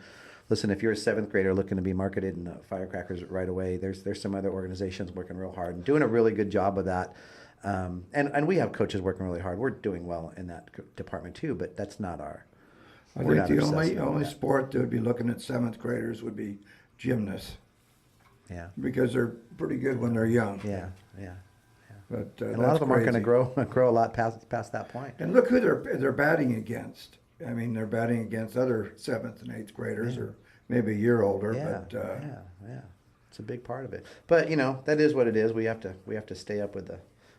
Speaker 4: listen, if you're a 7th grader looking to be marketed in Firecrackers right away, there's some other organizations working real hard and doing a really good job of that. And we have coaches working really hard. We're doing well in that department too, but that's not our.
Speaker 2: I think the only sport that would be looking at 7th graders would be gymnasts.
Speaker 4: Yeah.
Speaker 2: Because they're pretty good when they're young.
Speaker 4: Yeah.
Speaker 2: But
Speaker 4: And a lot of them aren't going to grow a lot past that point.
Speaker 2: And look who they're batting against. I mean, they're batting against other 7th and 8th graders, or maybe a year older.
Speaker 4: Yeah,
Speaker 2: But
Speaker 4: yeah. It's a big part of it. But that is what it is. We have to stay up with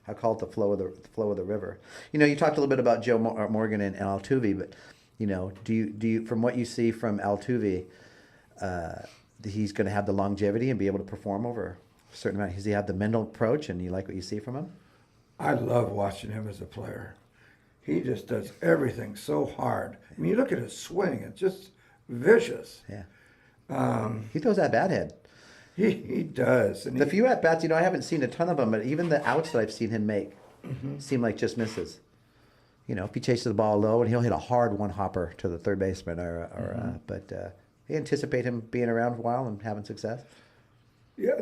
Speaker 4: I call it the flow of the river. You talked a little bit about Joe Morgan and Altuve, but do you from what you see from Altuve, he's going to have the longevity and be able to perform over a certain amount? Does he have the mental approach, and you like what you see from him?
Speaker 2: I love watching him as a player. He just does everything so hard. I mean, you look at his swing; it's just vicious.
Speaker 4: Yeah. He throws that bat head.
Speaker 2: He does. And
Speaker 4: The few at bats, I haven't seen a ton of them, but even the outs that I've seen him make seem like just misses. If he chases the ball low, and he'll hit a hard one hopper to the third baseman, but you anticipate him being around for a while and having success.
Speaker 2: Yeah,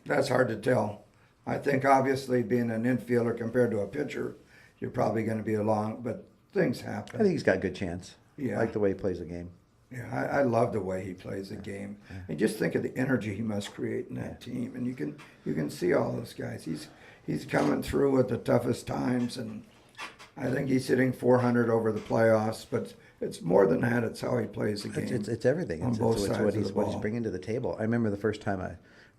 Speaker 2: that's hard to tell. I think obviously being an infielder compared to a pitcher, you're probably going to be along, but things happen.
Speaker 4: I think he's got a good chance.
Speaker 2: Yeah.
Speaker 4: I like the way he plays the game.
Speaker 2: Yeah, I love the way he plays the game. And just think of the energy he must create in that team. And you can see all those guys. He's coming through at the toughest times, and I think he's hitting 400 over the playoffs. But it's more than that. It's how he plays the game.
Speaker 4: It's everything.
Speaker 2: On
Speaker 4: It's
Speaker 2: both
Speaker 4: what
Speaker 2: sides
Speaker 4: he's
Speaker 2: of the
Speaker 4: what he's
Speaker 2: ball.
Speaker 4: bringing to the table. I remember the first time I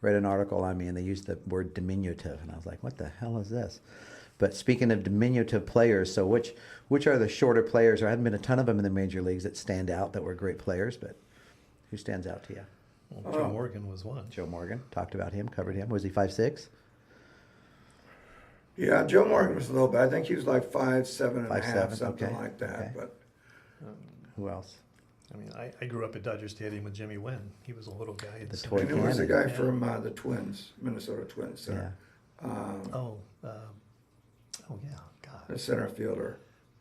Speaker 4: read an article on me, and they used the word diminutive, and I was like, "What the hell is this?" But speaking of diminutive players, so which are the shorter players? There hadn't been a ton of them in the major leagues that stand out, that were great players, but who stands out to you?
Speaker 5: Well, Joe Morgan was one.
Speaker 4: Joe Morgan, talked about him, covered him. Was he 5'6"?
Speaker 2: Yeah, Joe Morgan was a little bit. I think he was like 5'7" and a
Speaker 4: 5'7",
Speaker 2: half, something
Speaker 4: okay,
Speaker 2: like that.
Speaker 4: okay.
Speaker 2: But
Speaker 4: Who else?
Speaker 5: I mean, I grew up at Dodger Stadium with Jimmy Wynn. He was a little guy.
Speaker 4: The toy
Speaker 2: and it was a guy
Speaker 5: Yeah.
Speaker 2: from the Twins, Minnesota Twins,
Speaker 4: Yeah.
Speaker 5: Oh yeah, God.
Speaker 2: the center fielder.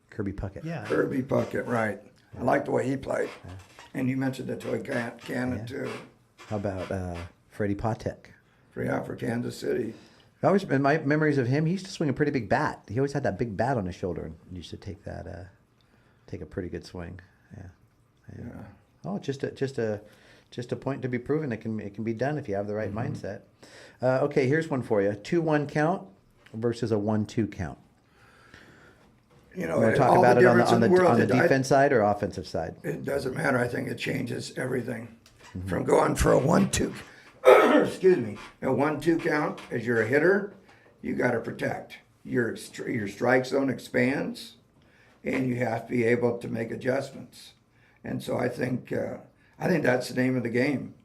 Speaker 4: Kirby Puckett.
Speaker 5: Yeah.
Speaker 2: Kirby Puckett, right. I like the way he played. And you mentioned the toy cannon,
Speaker 4: Yeah.
Speaker 2: too.
Speaker 4: How about Freddie Patek?
Speaker 2: For Kansas City.
Speaker 4: In my memories of him, he used to swing a pretty big bat. He always had that big bat on his shoulder, and used to take a pretty good swing. Yeah.
Speaker 2: Yeah.
Speaker 4: Oh, just a point to be proven. It can be done if you have the right mindset. Okay, here's one for you: 2-1 count versus a 1-2 count.
Speaker 2: You
Speaker 4: Want to talk
Speaker 2: all
Speaker 4: about
Speaker 2: the
Speaker 4: it on
Speaker 2: difference in
Speaker 4: the
Speaker 2: world,
Speaker 4: defense side or offensive side?
Speaker 2: It doesn't matter. I think it changes everything. From going for a 1-2, excuse me, a 1-2 count, as you're a hitter, you got to protect. Your strike zone expands, and you have to be able to make adjustments. And so I think that's the name of the game.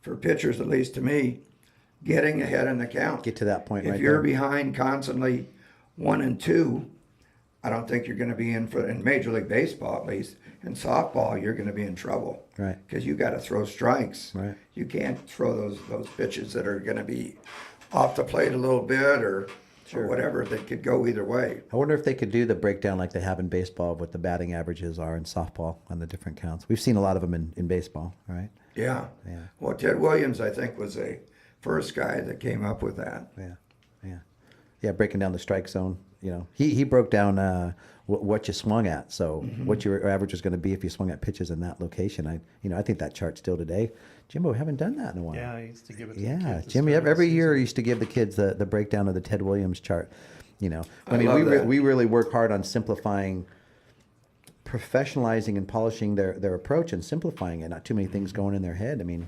Speaker 2: For pitchers, at least to me, getting ahead in the count.
Speaker 4: Get to that point
Speaker 2: If
Speaker 4: right
Speaker 2: you're
Speaker 4: there.
Speaker 2: behind constantly 1-2, I don't think you're going to be in Major League Baseball, at least. In softball, you're going to be in trouble.
Speaker 4: Right.
Speaker 2: Because you got to throw strikes.
Speaker 4: Right.
Speaker 2: You can't throw those pitches that are going to be off the plate a little bit or whatever. That could go either way.
Speaker 4: I wonder if they could do the breakdown like they have in baseball of what the batting averages are in softball on the different counts. We've seen a lot of them in baseball, right?
Speaker 2: Yeah.
Speaker 4: Yeah.
Speaker 2: Well, Ted Williams, I think, was a first guy that came up with that.
Speaker 4: Yeah, breaking down the strike zone. He broke down what you swung at, so what your average was going to be if you swung at pitches in that location. I think that chart still today. Jimbo, we haven't done that in a while.
Speaker 5: Yeah, I used to give it to the
Speaker 4: Yeah,
Speaker 5: kids to
Speaker 4: Jimmy,
Speaker 5: start the
Speaker 4: every year I
Speaker 5: season.
Speaker 4: used to give the kids the breakdown of the Ted Williams chart. I mean,
Speaker 2: love that.
Speaker 4: we really work hard on simplifying, professionalizing and polishing their approach and simplifying it. Not too many things going in their head. I mean,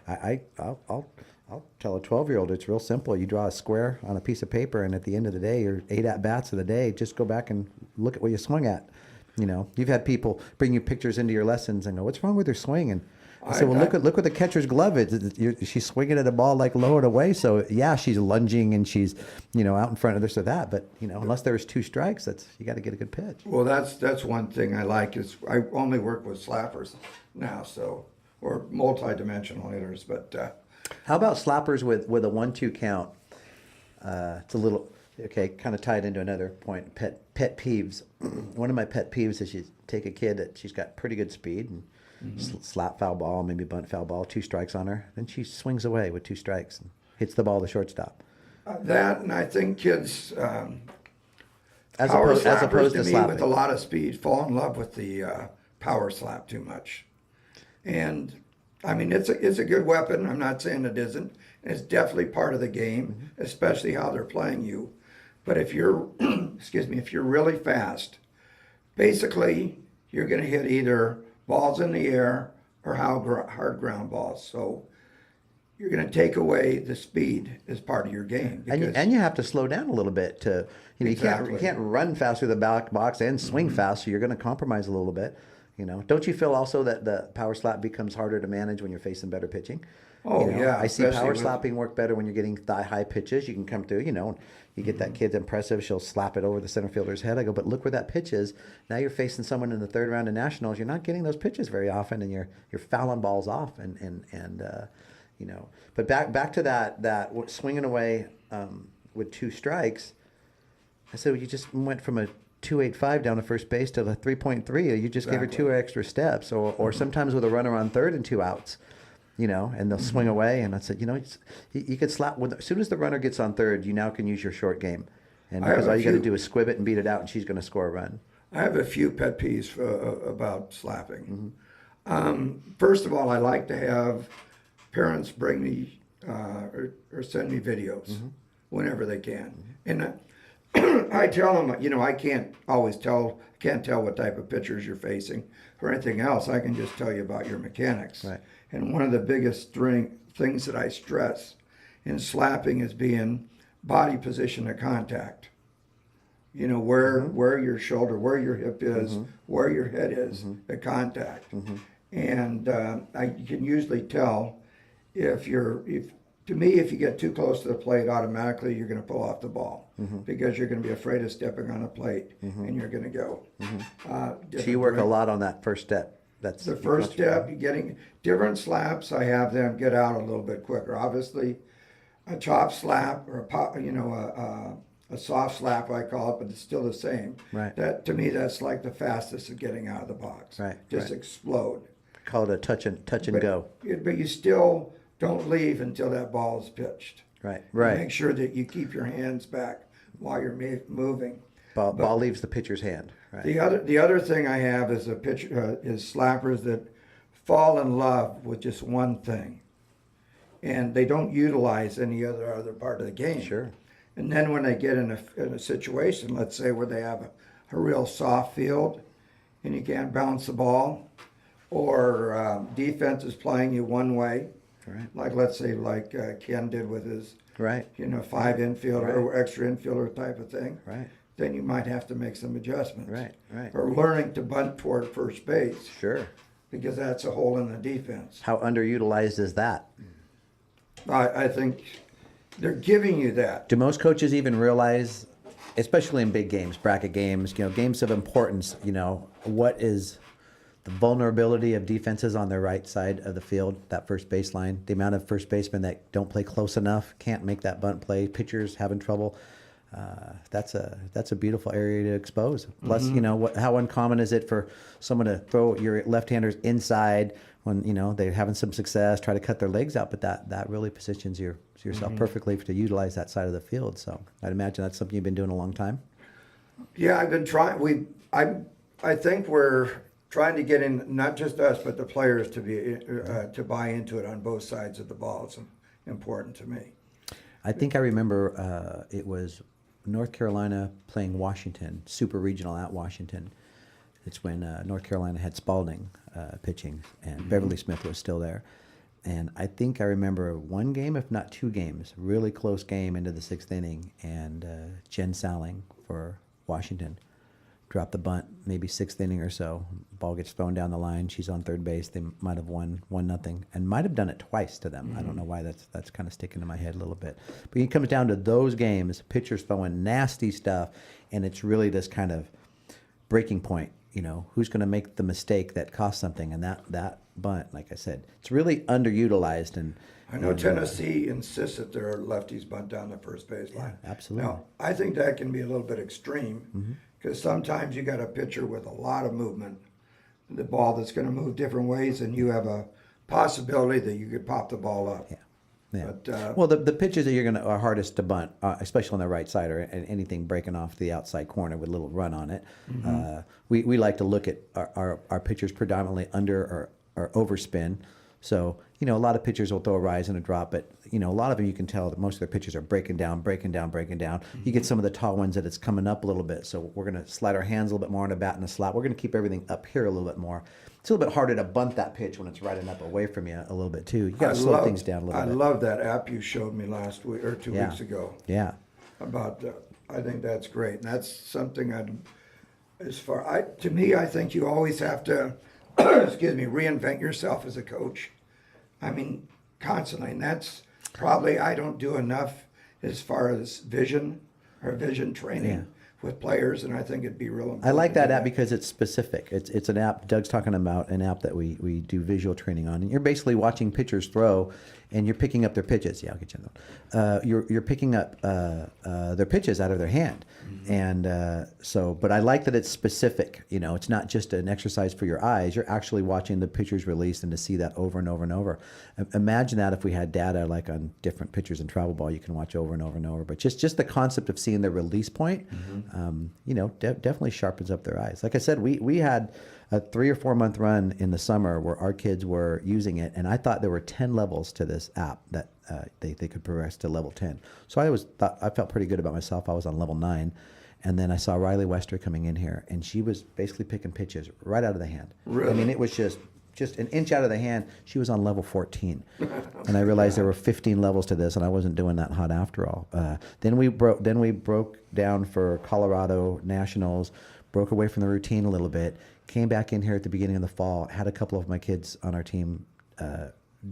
Speaker 4: I'll tell a 12-year-old it's real simple. You draw a square on a piece of paper, and at the end of the day, your 8 at-bats of the day, just go back and look at what you swung at. You've had people bring you pictures into your lessons and go, "What's wrong with her swing?" And I said, "Well, look what the catcher's glove is. She's swinging at a ball like low and away. So yeah, she's lunging and she's out in front of this or that. But unless there's 2 strikes, you got to get a good pitch."
Speaker 2: Well, that's one thing I like is I only work with slappers now, or multi-dimensional hitters, but.
Speaker 4: How about slappers with a 1-2 count? It's a little kind of tied into another point. Pet peeves. One of my pet peeves is you take a kid that she's got pretty good speed and slap foul ball, maybe bunt foul ball, 2 strikes on her. Then she swings away with 2 strikes and hits the ball to shortstop.
Speaker 2: That, and I think kids,
Speaker 4: As
Speaker 2: power
Speaker 4: opposed
Speaker 2: slappers
Speaker 4: to
Speaker 2: to me
Speaker 4: slapping.
Speaker 2: with a lot of speed fall in love with the power slap too much. And I mean, it's a good weapon. I'm not saying it isn't. It's definitely part of the game, especially how they're playing you. But if you're, excuse me, if you're really fast, basically you're going to hit either balls in the air or hard ground balls. So you're going to take away the speed as part of your game.
Speaker 4: And you have to slow down a little bit to, you
Speaker 2: Exactly.
Speaker 4: can't run fast through the back box and swing fast, so you're going to compromise a little bit. Don't you feel also that the power slap becomes harder to manage when you're facing better pitching?
Speaker 2: Oh, yeah,
Speaker 4: I see
Speaker 2: especially
Speaker 4: power
Speaker 2: with-
Speaker 4: slapping work better when you're getting thigh high pitches. You can come through, and you get that kid's impressive. She'll slap it over the center fielder's head. I go, but look where that pitch is. Now you're facing someone in the third round of nationals. You're not getting those pitches very often, and you're fouling balls off. But back to that swinging away with 2 strikes. So you just went from a 2.85 down to first base to a 3.3. You just gave her 2 extra steps, or sometimes with a runner on third and 2 outs. And they'll swing away. And I said, you could slap as soon as the runner gets on third, you now can use your short game, and because all you got to do is squib it and beat it out, and she's going to score a run.
Speaker 2: I have a few pet peeves about slapping. First of all, I like to have parents bring me or send me videos whenever they can, and I tell them, I can't tell what type of pitchers you're facing or anything else. I can just tell you about your mechanics.
Speaker 4: Right.
Speaker 2: And one of the biggest things that I stress in slapping is being body position of contact. Where your shoulder, where your hip is, where your head is, the contact. And I can usually tell if you get too close to the plate, automatically you're going to pull off the ball because you're going to be afraid of stepping on a plate and you're going to go.
Speaker 4: So you work a lot on that first step. That's
Speaker 2: The first step, you're getting different slaps. I have them get out a little bit quicker. Obviously, a chop slap or a soft slap, I call it, but it's still the same.
Speaker 4: Right.
Speaker 2: That to me, that's like the fastest of getting out of the box.
Speaker 4: Right,
Speaker 2: Just
Speaker 4: right.
Speaker 2: explode.
Speaker 4: Call it a touch and go.
Speaker 2: But you still don't leave until that ball is pitched.
Speaker 4: Right.
Speaker 2: Make sure that you keep your hands back while you're moving.
Speaker 4: Ball leaves the pitcher's hand. Right.
Speaker 2: The other thing I have is is slappers that fall in love with just one thing, and they don't utilize any other part of the game.
Speaker 4: Sure.
Speaker 2: And then when they get in a situation, let's say where they have a real soft field, and you can't bounce the ball, or defense is playing you one way,
Speaker 4: Right.
Speaker 2: like let's say Ken did with his
Speaker 4: Right.
Speaker 2: 5 infielder or extra infielder type of thing.
Speaker 4: Right.
Speaker 2: Then you might have to make some adjustments.
Speaker 4: Right.
Speaker 2: Or learning to bunt toward first base
Speaker 4: Sure.
Speaker 2: because that's a hole in the defense.
Speaker 4: How underutilized is that?
Speaker 2: I think they're giving you that.
Speaker 4: Do most coaches even realize, especially in big games, bracket games, games of importance, what is the vulnerability of defenses on their right side of the field, that first baseline, the amount of first basemen that don't play close enough, can't make that bunt play, pitchers having trouble. That's a beautiful area to expose. Plus, how uncommon is it for someone to throw your left-handers inside when they're having some success, try to cut their legs out, but that really positions yourself perfectly to utilize that side of the field. So I'd imagine that's something you've been doing a long time.
Speaker 2: Yeah, I've been trying. I think we're trying to get in, not just us, but the players to buy into it on both sides of the ball. It's important to me.
Speaker 4: I think I remember it was North Carolina playing Washington, super regional at Washington. It's when North Carolina had Spalding pitching, and Beverly Smith was still there. And I think I remember one game, if not 2 games, really close game into the 6th inning, and Jen Sowling for Washington dropped the bunt, maybe 6th inning or so. Ball gets thrown down the line. She's on third base. They might have won 1-0, and might have done it twice to them. I don't know why that's kind of sticking in my head a little bit. But it comes down to those games, pitchers throwing nasty stuff, and it's really this kind of breaking point. Who's going to make the mistake that costs something, and that bunt, like I said, it's really underutilized. And
Speaker 2: I know Tennessee insists that their lefties bunt down the first baseline.
Speaker 4: Yeah, absolutely.
Speaker 2: Now, I think that can be a little bit extreme because sometimes you got a pitcher with a lot of movement, the ball that's going to move different ways, and you have a possibility that you could pop the ball up.
Speaker 4: Yeah. Yeah.
Speaker 2: But,
Speaker 4: well, the pitches that are hardest to bunt, especially on the right side, or anything breaking off the outside corner with a little run on it. We like to look at our pitchers predominantly under or overspin. So, a lot of pitchers will throw a rise and a drop, but, a lot of them you can tell that most of their pitches are breaking down, breaking down, breaking down. You get some of the tall ones that it's coming up a little bit. So we're going to slide our hands a little bit more on a bat and a slap. We're going to keep everything up here a little bit more. It's a little bit harder to bunt that pitch when it's riding up away from you a little bit too. You got to slow things down a little bit.
Speaker 2: I love that app you showed me last week or 2 weeks ago.
Speaker 4: Yeah.
Speaker 2: About I think that's great, and that's something to me, I think you always have to, reinvent yourself as a coach. I mean, constantly, and that's probably I don't do enough as far as vision training with players, and I think it'd be real important.
Speaker 4: I like that app because it's specific. It's an app. Doug's talking about an app that we do visual training on, and you're basically watching pitchers throw, and you're picking up their pitches. Yeah, I'll get you on that. You're picking up their pitches out of their hand, and but I like that it's specific. It's not just an exercise for your eyes. You're actually watching the pitchers released, and to see that over and over and over. Imagine that if we had data like on different pitchers in travel ball, you can watch over and over and over. But just the concept of seeing the release point, definitely sharpens up their eyes. Like I said, we had a 3 or 4 month run in the summer where our kids were using it, and I thought there were 10 levels to this app that they could progress to level 10. So I felt pretty good about myself. I was on level 9, and then I saw Riley Wester coming in here, and she was basically picking pitches right out of the hand.
Speaker 2: Really?
Speaker 4: I mean, it was just an inch out of the hand. She was on level 14, and I realized there were 15 levels to this, and I wasn't doing that hot after all. Then we broke down for Colorado Nationals, broke away from the routine a little bit, came back in here at the beginning of the fall, had a couple of my kids on our team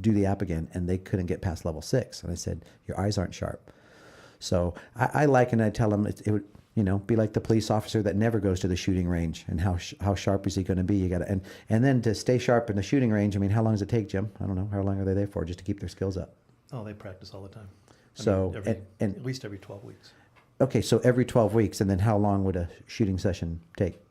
Speaker 4: do the app again, and they couldn't get past level 6. And I said, your eyes aren't sharp. So I like, and I tell them it would, be like the police officer that never goes to the shooting range, and how sharp is he going to be? You got to, and then to stay sharp in the shooting range. I mean, how long does it take, Jim? I don't know. How long are they there for? Just to keep their skills up?
Speaker 5: Oh, they practice all the time.
Speaker 4: And
Speaker 5: at least every 12 weeks.
Speaker 4: Okay, so every 12 weeks, and then how long would a shooting session take?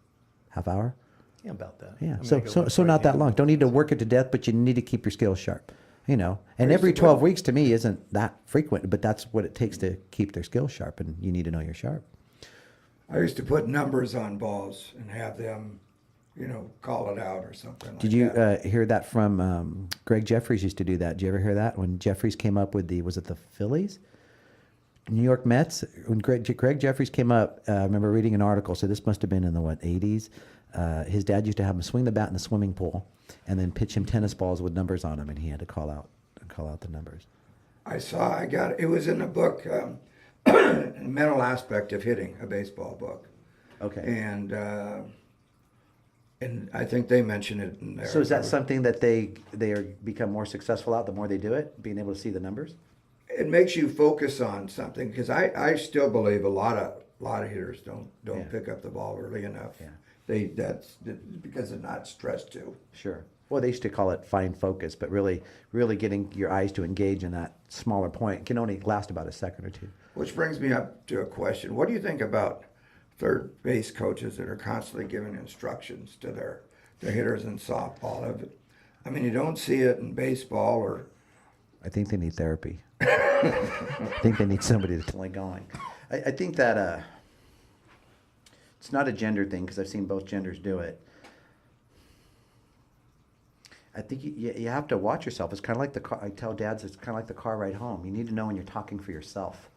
Speaker 4: Half hour?
Speaker 5: Yeah, about that.
Speaker 4: Yeah,
Speaker 5: I mean,
Speaker 4: so not that long. Don't need to work it to death, but you need to keep your skills sharp. And every 12 weeks to me isn't that frequent, but that's what it takes to keep their skills sharp, and you need to know you're sharp.
Speaker 2: I used to put numbers on balls and have them, call it out or something like that.
Speaker 4: Did you hear that from Greg Jeffries used to do that? Did you ever hear that? When Jeffries came up with was it the Phillies? New York Mets? When Greg Jeffries came up, I remember reading an article, so this must have been in the, 80s? His dad used to have him swing the bat in the swimming pool and then pitch him tennis balls with numbers on them, and he had to call out the numbers.
Speaker 2: I got it. It was in a book, Mental Aspect of Hitting, a baseball book.
Speaker 4: Okay.
Speaker 2: And I think they mention it in there.
Speaker 4: So is that something that they become more successful at the more they do it, being able to see the numbers?
Speaker 2: It makes you focus on something, because I still believe a lot of hitters don't pick up the ball early enough.
Speaker 4: Yeah.
Speaker 2: That's because they're not stressed too.
Speaker 4: Sure. Well, they used to call it fine focus, but really getting your eyes to engage in that smaller point can only last about a second or two.
Speaker 2: Which brings me up to a question. What do you think about third base coaches that are constantly giving instructions to their hitters in softball? I mean, you don't see it in baseball or...
Speaker 4: I think they need therapy. I think they need somebody to get going. I think that it's not a gender thing, because I've seen both genders do it. I think you have to watch yourself. It's kind of like the car. I tell dads it's kind of like the car ride home. You need to know when you're talking for yourself.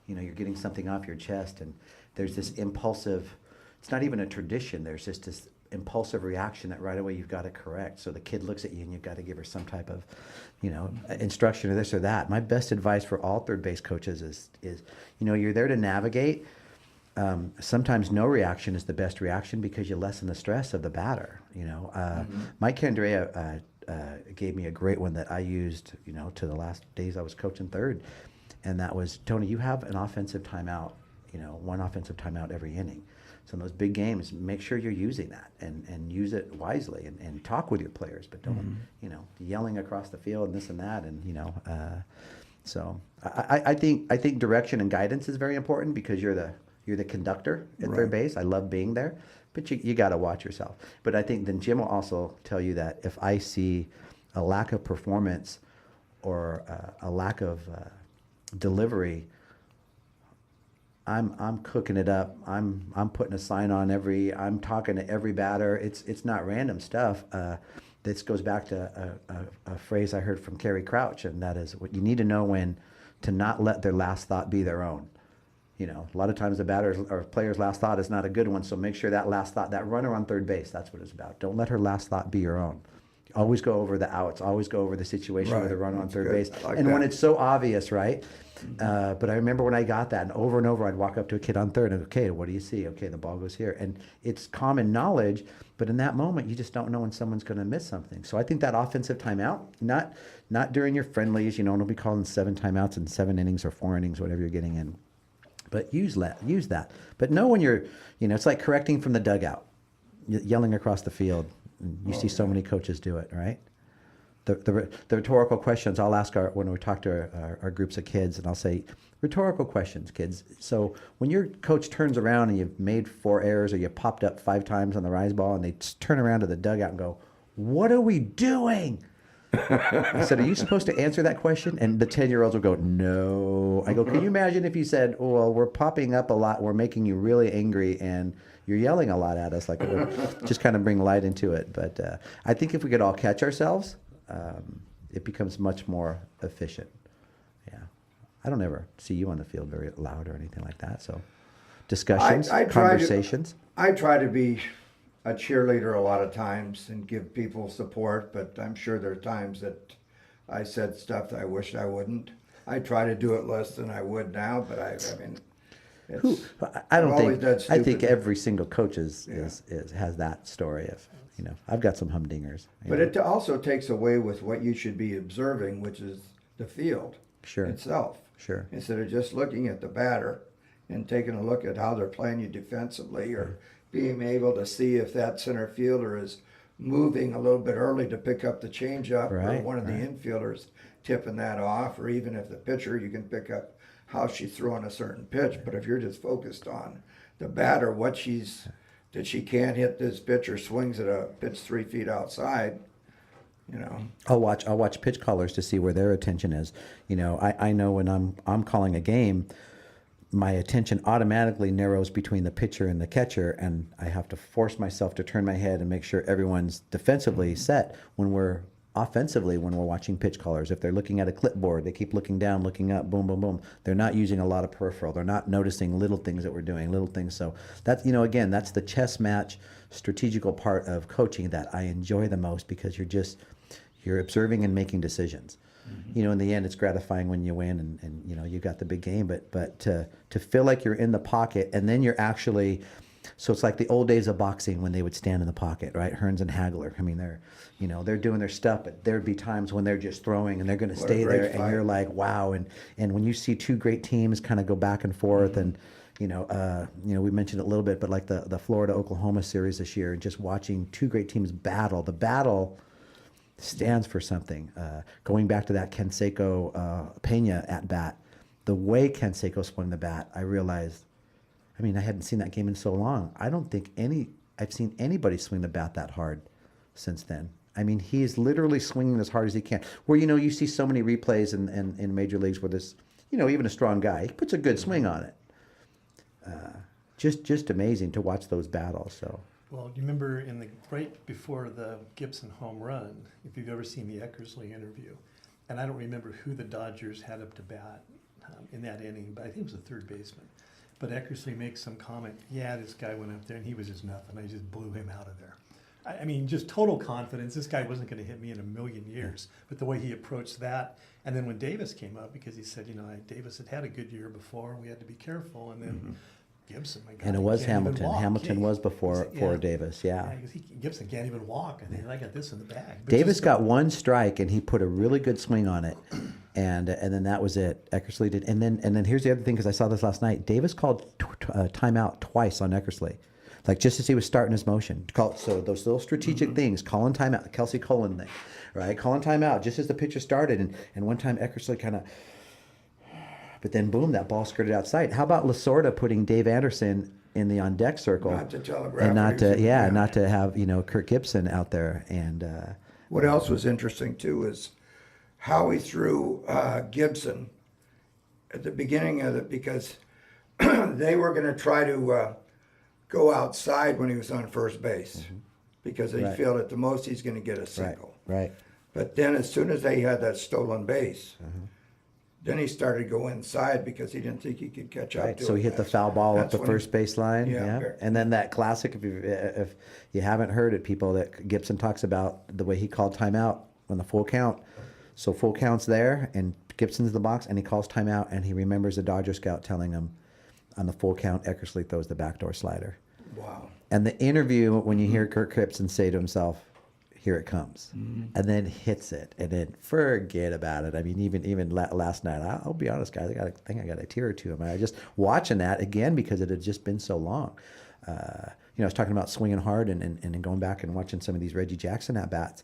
Speaker 4: You're getting something off your chest, and there's this impulsive, it's not even a tradition, there's just this impulsive reaction that right away you've got to correct. So the kid looks at you and you've got to give her some type of, instruction or this or that. My best advice for all third base coaches is you're there to navigate. Sometimes no reaction is the best reaction, because you lessen the stress of the batter. Mike Candrea gave me a great one that I used, to the last days I was coaching third. And that was, Tony, you have an offensive timeout, one offensive timeout every inning. So in those big games, make sure you're using that and use it wisely, and talk with your players, but don't, yelling across the field and this and that. And, so I think direction and guidance is very important, because you're the conductor at third base. I love being there, but you got to watch yourself. But I think then Jim will also tell you that if I see a lack of performance or a lack of delivery, I'm cooking it up. I'm putting a sign on I'm talking to every batter. It's not random stuff. this goes back to a phrase I heard from Kerry Crouch, and that is what you need to know when to not let their last thought be their own. You know, a lot of times the batter's or player's last thought is not a good one, so make sure that last thought, that runner on third base, that's what it's about. Don't let her last thought be your own. Always go over the outs. Always go over the situation
Speaker 2: Right.
Speaker 4: with a runner on
Speaker 2: That's
Speaker 4: third
Speaker 2: good.
Speaker 4: base.
Speaker 2: I like
Speaker 4: And when
Speaker 2: that.
Speaker 4: it's so obvious, right? But I remember when I got that, and over, I'd walk up to a kid on third and, okay, what do you see? Okay, the ball goes here. And it's common knowledge, but in that moment, you just don't know when someone's going to miss something. So I think that offensive timeout, not during your friendlies, you know, don't be calling 7 timeouts in 7 innings or 4 innings, whatever you're getting in. But use that. But know when you're, you know, it's like correcting from the dugout, yelling across the field. You see so many coaches do it, right? The rhetorical questions I'll ask when we talk to our groups of kids, and I'll say, rhetorical questions, kids. So when your coach turns around and you've made 4 errors or you popped up 5 times on the rise ball and they turn around to the dugout and go, what are we doing? I said, are you supposed to answer that question? And the 10-year-olds will go, no. I go, can you imagine if you said, oh, well, we're popping up a lot, we're making you really angry, and you're yelling a lot at us? Like, it would just kind of bring light into it. But I think if we could all catch ourselves, it becomes much more efficient. Yeah. I don't ever see you on the field very loud or anything like that. So discussions,
Speaker 2: I
Speaker 4: conversations.
Speaker 2: I try to be a cheerleader a lot of times and give people support, but I'm sure there are times that I said stuff that I wished I wouldn't. I try to do it less than I would now, but I mean, it's,
Speaker 4: I don't
Speaker 2: I've always
Speaker 4: think.
Speaker 2: done
Speaker 4: I think
Speaker 2: stupid-
Speaker 4: every single coach is has that story of, you know, I've got some humdingers. you
Speaker 2: But
Speaker 4: know.
Speaker 2: it also takes away with what you should be observing, which is the field
Speaker 4: Sure.
Speaker 2: itself.
Speaker 4: Sure.
Speaker 2: Instead of just looking at the batter and taking a look at how they're playing you defensively, or being able to see if that center fielder is moving a little bit early to pick up the changeup, or
Speaker 4: Right,
Speaker 2: one of the infielders tipping that off, or even if the pitcher, you can pick up how she's throwing a certain pitch. But if you're just focused on the batter, that she can't hit this pitch or swings at a pitch 3 feet outside, you know.
Speaker 4: I'll watch pitch callers to see where their attention is. You know, I know when I'm calling a game, my attention automatically narrows between the pitcher and the catcher, and I have to force myself to turn my head and make sure everyone's defensively set when we're watching pitch callers. If they're looking at a clipboard, they keep looking down, looking up, boom, boom, boom. They're not using a lot of peripheral. They're not noticing little things that we're doing, little things. So that's, you know, again, that's the chess match strategical part of coaching that I enjoy the most, because you're observing and making decisions. You know, in the end, it's gratifying when you win and you know, you got the big game, but to feel like you're in the pocket, and then you're actually, so it's like the old days of boxing when they would stand in the pocket, right? Hearns and Hagler. I mean, they're doing their stuff, but there'd be times when they're just throwing and they're going to
Speaker 2: What a
Speaker 4: stay
Speaker 2: great
Speaker 4: there, and
Speaker 2: fight.
Speaker 4: you're like, wow. And when you see 2 great teams kind of go back and forth, and you know, we mentioned it a little bit, but like the Florida-Oklahoma series this year, and just watching 2 great teams battle. The battle stands for something. Going back to that Canseco Pena at bat, the way Canseco swung the bat, I realized, I mean, I hadn't seen that game in so long. I don't think I've seen anybody swing the bat that hard since then. I mean, he is literally swinging as hard as he can. Where, you know, you see so many replays in major leagues where this, you know, even a strong guy, he puts a good swing on it. Just amazing to watch those battles. So.
Speaker 5: Well, you remember right before the Gibson home run, if you've ever seen the Eckersley interview, and I don't remember who the Dodgers had up to bat in that inning, but I think it was the third baseman. But Eckersley makes some comment, yeah, this guy went up there and he was just nothing. I just blew him out of there. I mean, just total confidence. This guy wasn't going to hit me in a million years. But the way he approached that, and then when Davis came up, because he said, you know, Davis had a good year before, and we had to be careful, and then Gibson, my God,
Speaker 4: And it
Speaker 5: he
Speaker 4: was
Speaker 5: can't even
Speaker 4: Hamilton.
Speaker 5: walk.
Speaker 4: Hamilton was before
Speaker 5: Yeah.
Speaker 4: Davis, yeah.
Speaker 5: Gibson can't even walk. I think I got this in the bag. But
Speaker 4: Davis
Speaker 5: just-
Speaker 4: got 1 strike, and he put a really good swing on it, and then that was it. Eckersley did, and then here's the other thing, because I saw this last night. Davis called timeout twice on Eckersley, like just as he was starting his motion. So those little strategic things, calling timeout, Kelsey Cullen thing, right? Calling timeout just as the pitcher started, and one time Eckersley kind of. But then, boom, that ball skirted outside. How about Lasorda putting Dave Anderson in the on deck circle,
Speaker 2: Not to telegraph
Speaker 4: and not
Speaker 2: what he
Speaker 4: to
Speaker 2: was-
Speaker 4: not to have, you know, Kirk Gibson out there, and
Speaker 2: What else was interesting too is how he threw Gibson at the beginning of it, because they were going to try to go outside when he was on first base. because they
Speaker 4: Right.
Speaker 2: feel at the most he's going to get a single.
Speaker 4: Right.
Speaker 2: But then as soon as they had that stolen base, then he started to go inside because he didn't think he could catch up
Speaker 4: Right.
Speaker 2: to
Speaker 4: So
Speaker 2: it.
Speaker 4: he hit the foul ball up
Speaker 2: That's
Speaker 4: the
Speaker 2: when
Speaker 4: first baseline.
Speaker 2: Yeah,
Speaker 4: Yeah.
Speaker 2: very-
Speaker 4: And then that classic, if you haven't heard it, people, that Gibson talks about the way he called timeout on the full count. So full count's there, and Gibson's in the box, and he calls timeout, and he remembers the Dodger scout telling him on the full count, Eckersley throws the backdoor slider.
Speaker 2: Wow.
Speaker 4: And the interview, when you hear Kirk Gibson say to himself, "Here it comes," and then hits it, and then forget about it. I mean, even last night, I'll be honest, guys, I think I got a tear or two. I mean, I just watching that again because it had just been so long. I was talking about swinging hard and going back and watching some of these Reggie Jackson at bats.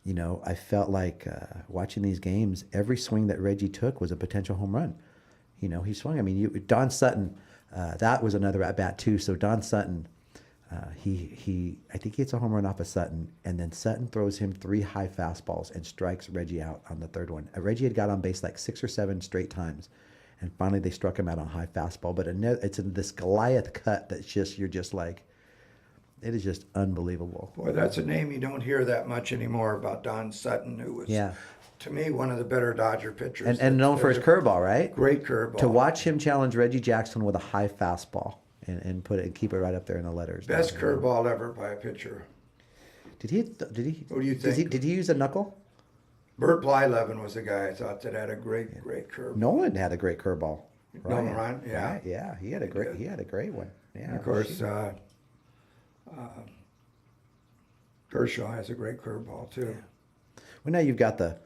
Speaker 4: I felt like watching these games, every swing that Reggie took was a potential home run. He swung. I mean, Don Sutton, that was another at bat too. So Don Sutton, I think he hits a home run off of Sutton, and then Sutton throws him 3 high fastballs and strikes Reggie out on the third one. Reggie had got on base like 6 or 7 straight times, and finally they struck him out on a high fastball. But it's in this Goliath cut that's you're just like, it is just unbelievable.
Speaker 2: Boy, that's a name you don't hear that much anymore about Don Sutton, who was,
Speaker 4: Yeah.
Speaker 2: to me, one of the better Dodger pitchers.
Speaker 4: And known for his curveball, right?
Speaker 2: Great curveball.
Speaker 4: To watch him challenge Reggie Jackson with a high fastball and put it and keep it right up there in the letters.
Speaker 2: Best curveball ever by a pitcher.
Speaker 4: Did he?
Speaker 2: What do you
Speaker 4: Did
Speaker 2: think?
Speaker 4: did he use a knuckle?
Speaker 2: Bert Blyleven was a guy I thought that had a great curve.
Speaker 4: Nolan had a great curveball.
Speaker 2: Nolan Ryan, yeah.
Speaker 4: Right, yeah, he had a great one. Yeah,
Speaker 2: And of course, Kershaw has a great curveball too.
Speaker 4: Well, now you've got the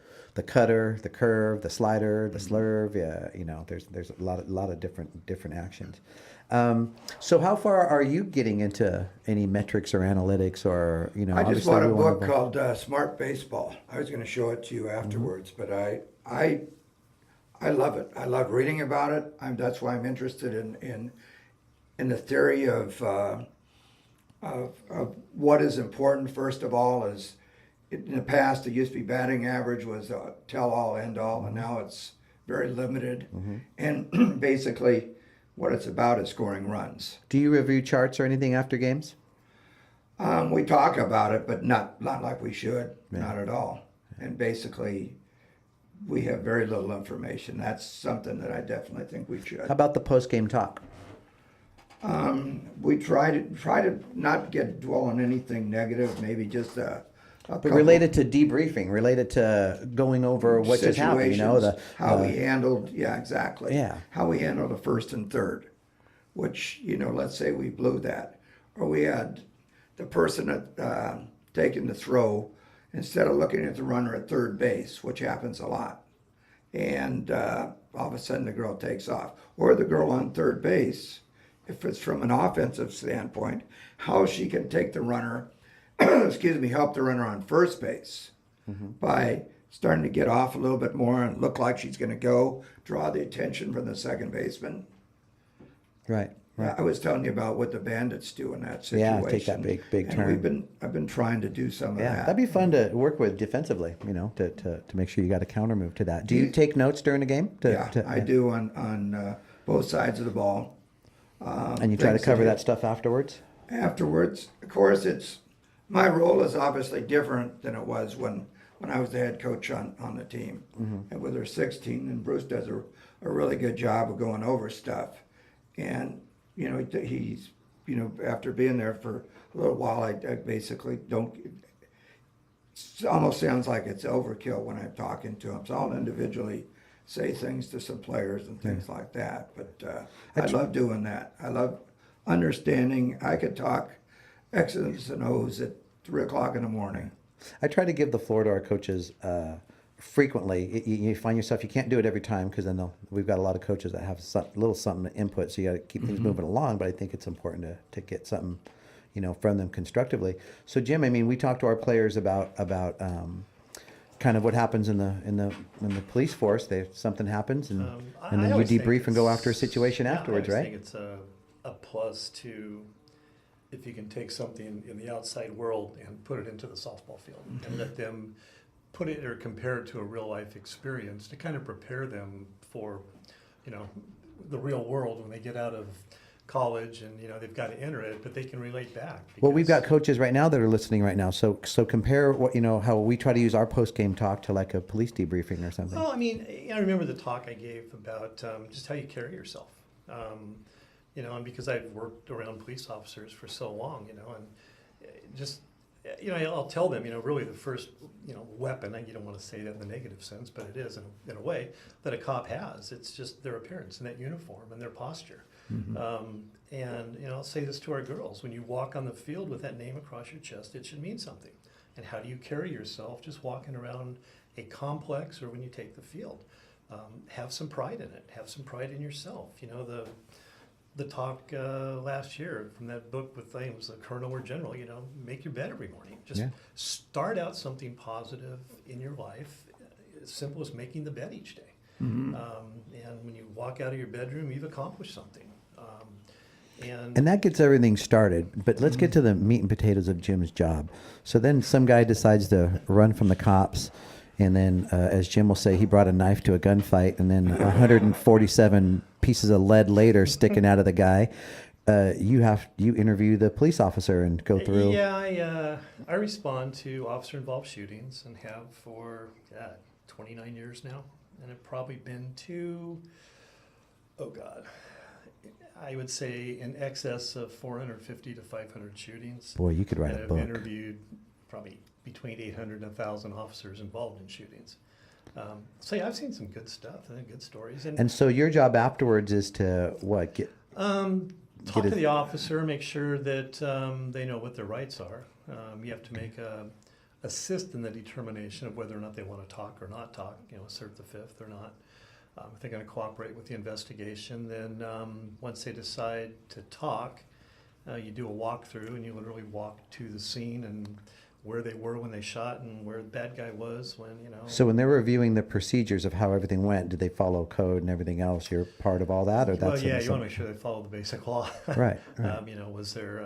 Speaker 4: cutter, the curve, the slider, the
Speaker 2: Mm-hmm.
Speaker 4: slurve. Yeah, there's a lot of different actions. So how far are you getting into any metrics or analytics or
Speaker 2: I just
Speaker 4: obviously
Speaker 2: bought a
Speaker 4: we wanna
Speaker 2: book called Smart Baseball. I was going to show it to you afterwards, but I love it. I love reading about it. That's why I'm interested in the theory of what is important. First of all, is in the past it used to be batting average was a tell-all, end-all, and now it's very limited. And basically, what it's about is scoring runs.
Speaker 4: Do you review charts or anything after games?
Speaker 2: We talk about it, but not like we should. Not at all. And basically, we have very little information. That's something that I definitely think we should.
Speaker 4: How about the post-game talk?
Speaker 2: We try to not dwell on anything negative. Maybe just a
Speaker 4: But
Speaker 2: couple
Speaker 4: related to debriefing, related to going over what just happened,
Speaker 2: situations, how we handled. Yeah, exactly.
Speaker 4: Yeah.
Speaker 2: How we handled the first and third, which let's say we blew that, or we had the person that taking the throw instead of looking at the runner at third base, which happens a lot, and all of a sudden the girl takes off, or the girl on third base, if it's from an offensive standpoint, how she can take the runner, help the runner on first base by starting to get off a little bit more and look like she's going to go, draw the attention from the second baseman.
Speaker 4: Right.
Speaker 2: I was telling you about what the Bandits do in that situation.
Speaker 4: Yeah, take that big
Speaker 2: and
Speaker 4: turn.
Speaker 2: I've been trying to do some of
Speaker 4: Yeah,
Speaker 2: that.
Speaker 4: that'd be fun to work with defensively, to make sure you got a counter move to that. Do you take notes during the game?
Speaker 2: I do on both sides of the ball.
Speaker 4: And you try to
Speaker 2: things
Speaker 4: cover
Speaker 2: do.
Speaker 4: that stuff afterwards?
Speaker 2: Afterwards, of course, my role is obviously different than it was when I was the head coach on the team. And with our 16, and Bruce does a really good job of going over stuff. And, he's, after being there for a little while, I basically don't, it almost sounds like it's overkill when I'm talking to him. So I'll individually say things to some players and things like that. But I love doing that. I love understanding. I could talk X's and O's at 3 o'clock in the morning.
Speaker 4: I try to give the floor to our coaches frequently. You find yourself, you can't do it every time because then we've got a lot of coaches that have little something to input, so you got to keep things moving along. But I think it's important to get something, from them constructively. So Jim, I mean, we talk to our players about kind of what happens in the police force. Something happens, and then you
Speaker 5: always think
Speaker 4: debrief and go
Speaker 5: it's-
Speaker 4: after a situation afterwards,
Speaker 5: I always
Speaker 4: right?
Speaker 5: think it's a plus to if you can take something in the outside world and put it into the softball field and let them put it or compare it to a real life experience to kind of prepare them for, the real world when they get out of college, and they've got to enter it, but they can relate back.
Speaker 4: Well, we've got
Speaker 5: because-
Speaker 4: coaches right now that are listening right now. So compare what how we try to use our post game talk to like a police debriefing or something.
Speaker 5: Well, I mean, I remember the talk I gave about just how you carry yourself. And because I've worked around police officers for so long, and just, I'll tell them, really the first, weapon, you don't want to say that in the negative sense, but it is in a way, that a cop has. It's just their appearance and that uniform and their posture. And I'll say this to our girls: when you walk on the field with that name across your chest, it should mean something. And how do you carry yourself just walking around a complex or when you take the field? Have some pride in it. Have some pride in yourself. The talk last year from that book with was the Colonel or General. Make your bed every morning. Just start out something positive in your life, as simple as making the bed each day. And when you walk out of your bedroom, you've accomplished something.
Speaker 4: And that gets everything started. But let's get to the meat and potatoes of Jim's job. So then some guy decides to run from the cops. And then, as Jim will say, he brought a knife to a gunfight. And then 147 pieces of lead later sticking out of the guy. You interview the police officer and go through.
Speaker 5: Yeah, I respond to officer-involved shootings and have for 29 years now. And I've probably been to, I would say in excess of 450 to 500 shootings.
Speaker 4: Boy, you could write a book.
Speaker 5: I've interviewed probably between 800 and 1,000 officers involved in shootings. So I've seen some good stuff and good stories.
Speaker 4: And so your job afterwards is to what?
Speaker 5: Talk to the officer, make sure that they know what their rights are. You have to assist in the determination of whether or not they want to talk or not talk, assert the fifth or not. If they're going to cooperate with the investigation, then once they decide to talk, you do a walkthrough and you literally walk to the scene and where they were when they shot and where the bad guy was when.
Speaker 4: So when they're reviewing the procedures of how everything went, did they follow code and everything else? You're part of all that, or that's
Speaker 5: you want to make sure they follow the basic law.
Speaker 4: Right.
Speaker 5: Was there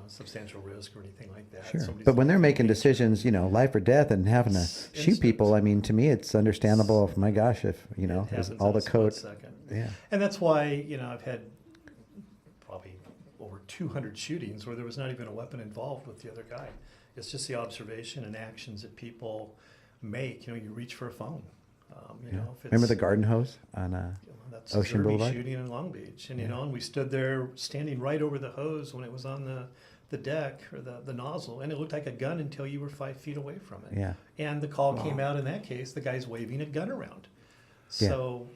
Speaker 5: substantial risk or anything like that?
Speaker 4: Sure.
Speaker 5: Somebody's
Speaker 4: But when they're making decisions, life or death, and having to shoot
Speaker 5: Instant.
Speaker 4: people, I mean, to me, it's understandable. If my gosh, if
Speaker 5: It
Speaker 4: is
Speaker 5: happens
Speaker 4: all
Speaker 5: in
Speaker 4: the
Speaker 5: a split
Speaker 4: code.
Speaker 5: second.
Speaker 4: Yeah.
Speaker 5: And that's why I've had probably over 200 shootings where there was not even a weapon involved with the other guy. It's just the observation and actions that people make. You reach for a phone. If it's,
Speaker 4: Remember the garden hose on
Speaker 5: that's
Speaker 4: Ocean
Speaker 5: Zerby
Speaker 4: Boulevard?
Speaker 5: shooting in Long Beach, and and we stood there standing right over the hose when it was on the deck or the nozzle, and it looked like a gun until you were 5 feet away from it.
Speaker 4: Yeah.
Speaker 5: And the call came out in that case, the guy's waving a gun around. So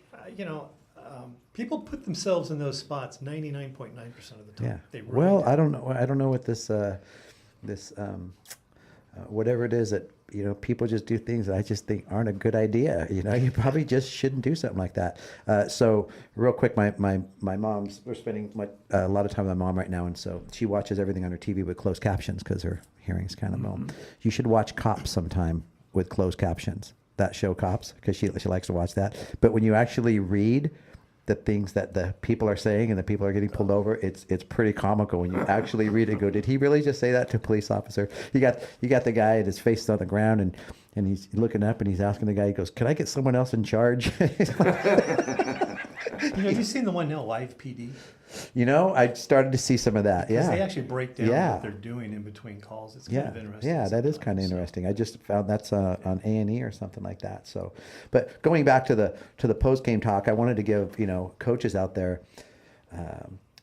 Speaker 5: people put themselves in those spots 99.9% of the time.
Speaker 4: Yeah.
Speaker 5: They really
Speaker 4: Well,
Speaker 5: do.
Speaker 4: I don't know what this whatever it is that people just do things that I just think aren't a good idea. You probably just shouldn't do something like that. So real quick, my mom's, we're spending a lot of time with my mom right now, and so she watches everything on her TV with closed captions because her hearing's kind of low. You should watch Cops sometime with closed captions. That show Cops, because she likes to watch that. But when you actually read the things that the people are saying and the people are getting pulled over, it's pretty comical when you actually read it and go, did he really just say that to a police officer? You got the guy and his face is on the ground and he's looking up and he's asking the guy, he goes, can I get someone else in charge?
Speaker 5: Have you seen the one now, Live PD?
Speaker 4: I started to see some of that.
Speaker 5: Because
Speaker 4: Yeah.
Speaker 5: they actually break down
Speaker 4: Yeah.
Speaker 5: what they're doing in between calls. It's kind of interesting.
Speaker 4: Yeah, that is kind of
Speaker 5: sometimes, so.
Speaker 4: interesting. I just found that's on A&E or something like that. So, but going back to the post game talk, I wanted to give coaches out there,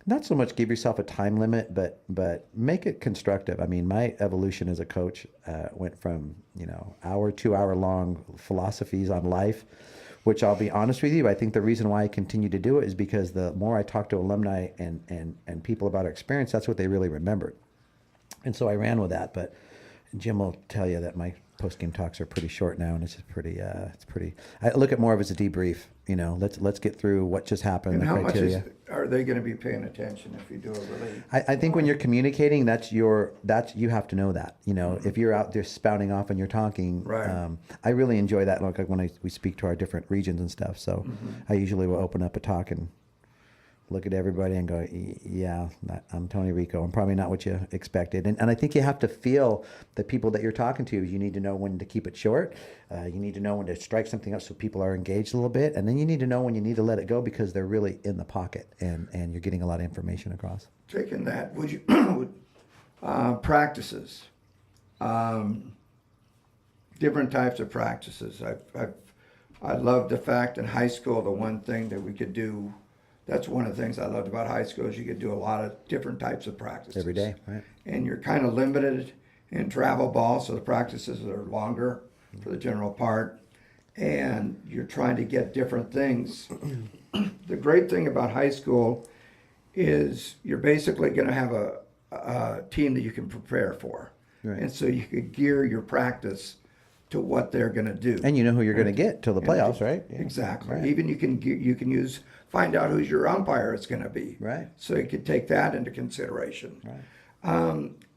Speaker 4: not so much give yourself a time limit, but make it constructive. I mean, my evolution as a coach went from 2-hour long philosophies on life, which I'll be honest with you, I think the reason why I continue to do it is because the more I talk to alumni and people about our experience, that's what they really remembered. And so I ran with that. But Jim will tell you that my post-game talks are pretty short now, and it's just pretty. I look at more of it as a debrief. Let's get through what just happened,
Speaker 2: And
Speaker 4: the
Speaker 2: how
Speaker 4: criteria.
Speaker 2: much are they going to be paying attention if you do a really?
Speaker 4: I think when you're communicating, you have to know that. If you're out there spouting off and you're talking,
Speaker 2: Right.
Speaker 4: I really enjoy that. Like when we speak to our different regions and stuff. So I usually will open up a talk and look at everybody and go, yeah, I'm Tony Rico. I'm probably not what you expected. And I think you have to feel the people that you're talking to. You need to know when to keep it short. You need to know when to strike something up so people are engaged a little bit. And then you need to know when you need to let it go because they're really in the pocket and you're getting a lot of information across.
Speaker 2: Taking that, would you, practices, different types of practices. I love the fact in high school, the one thing that we could do, that's one of the things I loved about high school is you could do a lot of different types of practices.
Speaker 4: Every day, right?
Speaker 2: And you're kind of limited in travel ball, so the practices are longer for the general part. And you're trying to get different things. The great thing about high school is you're basically going to have a team that you can prepare for.
Speaker 4: Right.
Speaker 2: And so you could gear your practice to what they're going to do.
Speaker 4: And you know who you're going to get till the
Speaker 2: And
Speaker 4: playoffs, right? Yeah.
Speaker 2: Exactly.
Speaker 4: Right.
Speaker 2: Even you can find out who's your umpire is going to be.
Speaker 4: Right.
Speaker 2: So you could take that into consideration.
Speaker 4: Right.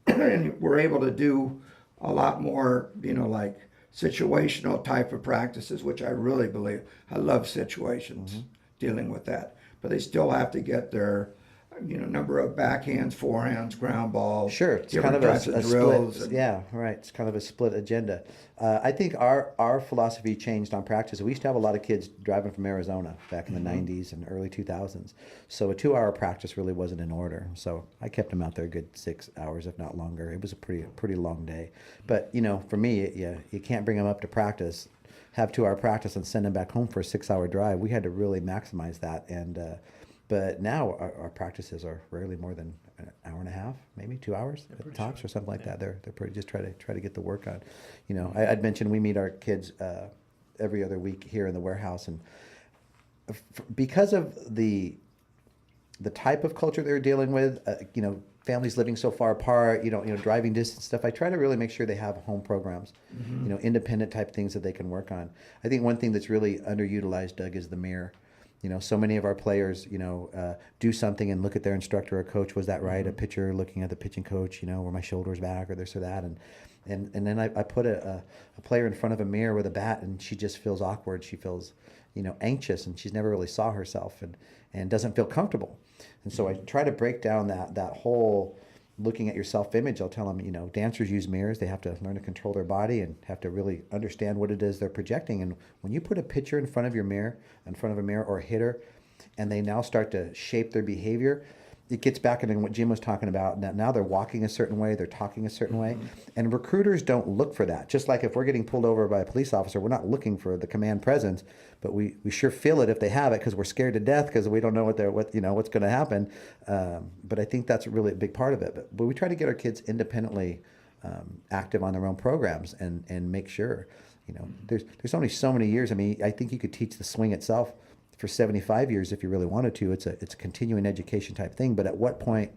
Speaker 2: And we're able to do a lot more, like situational type of practices, which I really believe. I love situations, dealing with that. But they still have to get their, number of backhands, forehands, ground balls.
Speaker 4: Sure, it's
Speaker 2: different
Speaker 4: kind of
Speaker 2: types
Speaker 4: a
Speaker 2: drills.
Speaker 4: split. Yeah, right. It's kind of a split agenda. I think our philosophy changed on practice. We used to have a lot of kids driving from Arizona back in the 90s and early 2000s. So a 2-hour practice really wasn't in order. So I kept them out there a good 6 hours, if not longer. It was a pretty long day. But, for me, you can't bring them up to practice, have 2-hour practice and send them back home for a 6-hour drive. We had to really maximize that. But now our practices are rarely more than an hour and a half, maybe 2 hours at tops or something like that. They're pretty just try to get the work on. I'd mentioned we meet our kids every other week here in the warehouse, and because of the type of culture they're dealing with, families living so far apart, driving distance stuff. I try to really make sure they have home programs, independent type things that they can work on. I think one thing that's really underutilized, Doug, is the mirror. So many of our players, do something and look at their instructor or coach. Was that right? A pitcher looking at the pitching coach, were my shoulders back or this or that. And then I put a player in front of a mirror with a bat and she just feels awkward. She feels, anxious and she's never really saw herself and doesn't feel comfortable. And so I try to break down that whole looking at your self-image. I'll tell them, dancers use mirrors. They have to learn to control their body and have to really understand what it is they're projecting. And when you put a pitcher in front of a mirror or a hitter, and they now start to shape their behavior, it gets back into what Jim was talking about. Now they're walking a certain way, they're talking a certain way. And recruiters don't look for that. Just like if we're getting pulled over by a police officer, we're not looking for the command presence, but we sure feel it if they have it because we're scared to death because we don't know what's going to happen. But I think that's really a big part of it. But we try to get our kids independently active on their own programs and make sure, there's only so many years. I mean, I think you could teach the swing itself for 75 years if you really wanted to. It's a continuing education type thing. But at what point,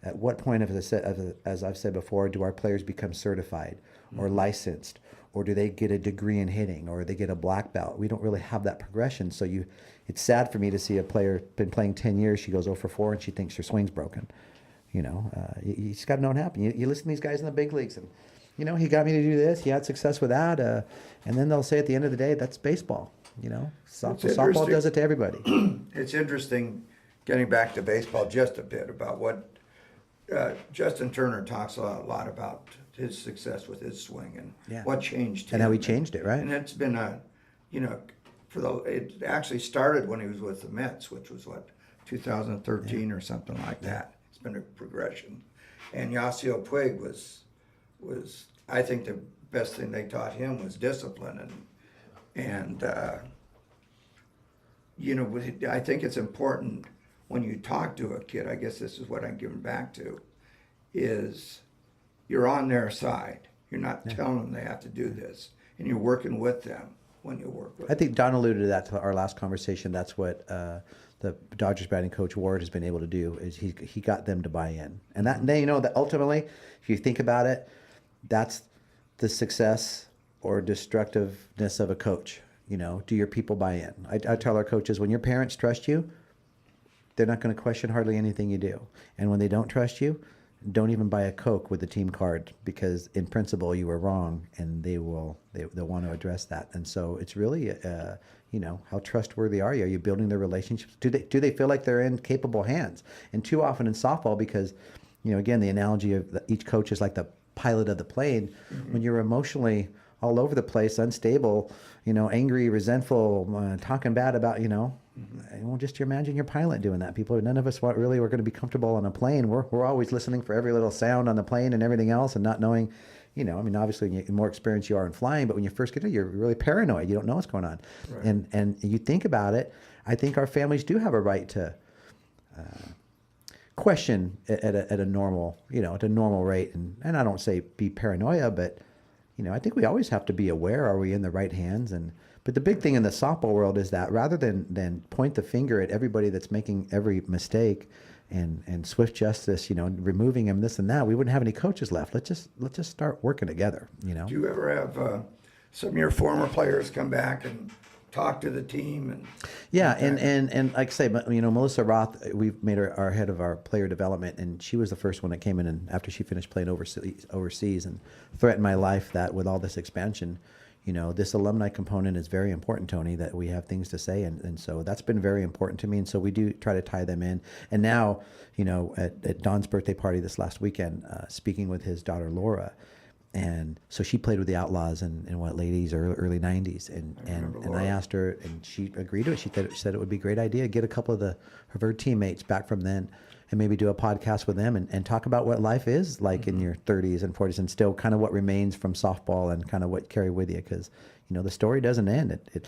Speaker 4: as I've said before, do our players become certified or licensed, or do they get a degree in hitting, or they get a black belt? We don't really have that progression. So it's sad for me to see a player been playing 10 years, she goes 0-for-4, and she thinks her swing's broken. You just got to know what happened. You listen to these guys in the big leagues, and he got me to do this. He had success with that, and then they'll say at the end of the day, that's baseball. Softball does it to everybody.
Speaker 2: It's interesting, getting back to baseball just a bit, about what Justin Turner talks a lot about his success with his swing and what changed him.
Speaker 4: And how he changed it, right?
Speaker 2: And it's been it actually started when he was with the Mets, which was 2013 or something like that. It's been a progression. And Yasiel Puig was I think the best thing they taught him was discipline and I think it's important when you talk to a kid, I guess this is what I'm giving back to, is you're on their side. You're not telling them they have to do this, and you're working with them when you work with them.
Speaker 4: I think Don alluded to that to our last conversation. That's what the Dodgers batting coach Ward has been able to do, is he got them to buy in. And that ultimately, if you think about it, that's the success or destructiveness of a coach. Do your people buy in? I tell our coaches, when your parents trust you, they're not going to question hardly anything you do. And when they don't trust you, don't even buy a Coke with the team card, because in principle you were wrong, and they'll want to address that. And so it's really, how trustworthy are you? Are you building the relationships? Do they feel like they're in capable hands? And too often in softball, because, again, the analogy of each coach is like the pilot of the plane. When you're emotionally all over the place, unstable, angry, resentful, talking bad about, well, just imagine your pilot doing that. None of us really were going to be comfortable on a plane. We're always listening for every little sound on the plane and everything else, and not knowing, obviously the more experience you are in flying, but when you first get there, you're really paranoid. You don't know what's going on. Right. And you think about it, I think our families do have a right to question at a normal, at a normal rate. And I don't say be paranoia, but, I think we always have to be aware, are we in the right hands? But the big thing in the softball world is that rather than point the finger at everybody that's making every mistake and swift justice, removing him, this and that, we wouldn't have any coaches left. Let's just start working together,
Speaker 2: Do you ever have some of your former players come back and talk to the team?
Speaker 4: Yeah, and like I say, Melissa Roth, we've made her our head of our player development, and she was the first one that came in, and after she finished playing overseas and threatened my life that with all this expansion, this alumni component is very important, Tony, that we have things to say. And so that's been very important to me. And so we do try to tie them in. And now, at Don's birthday party this last weekend, speaking with his daughter, Laura. And so she played with the Outlaws in late 80s or early 90s. And I asked her, and she agreed to it. She said it would be a great idea, get a couple of her teammates back from then, and maybe do a podcast with them and talk about what life is like in your 30s and 40s, and still kind of what remains from softball and kind of what carry with you. Because, the story doesn't end. It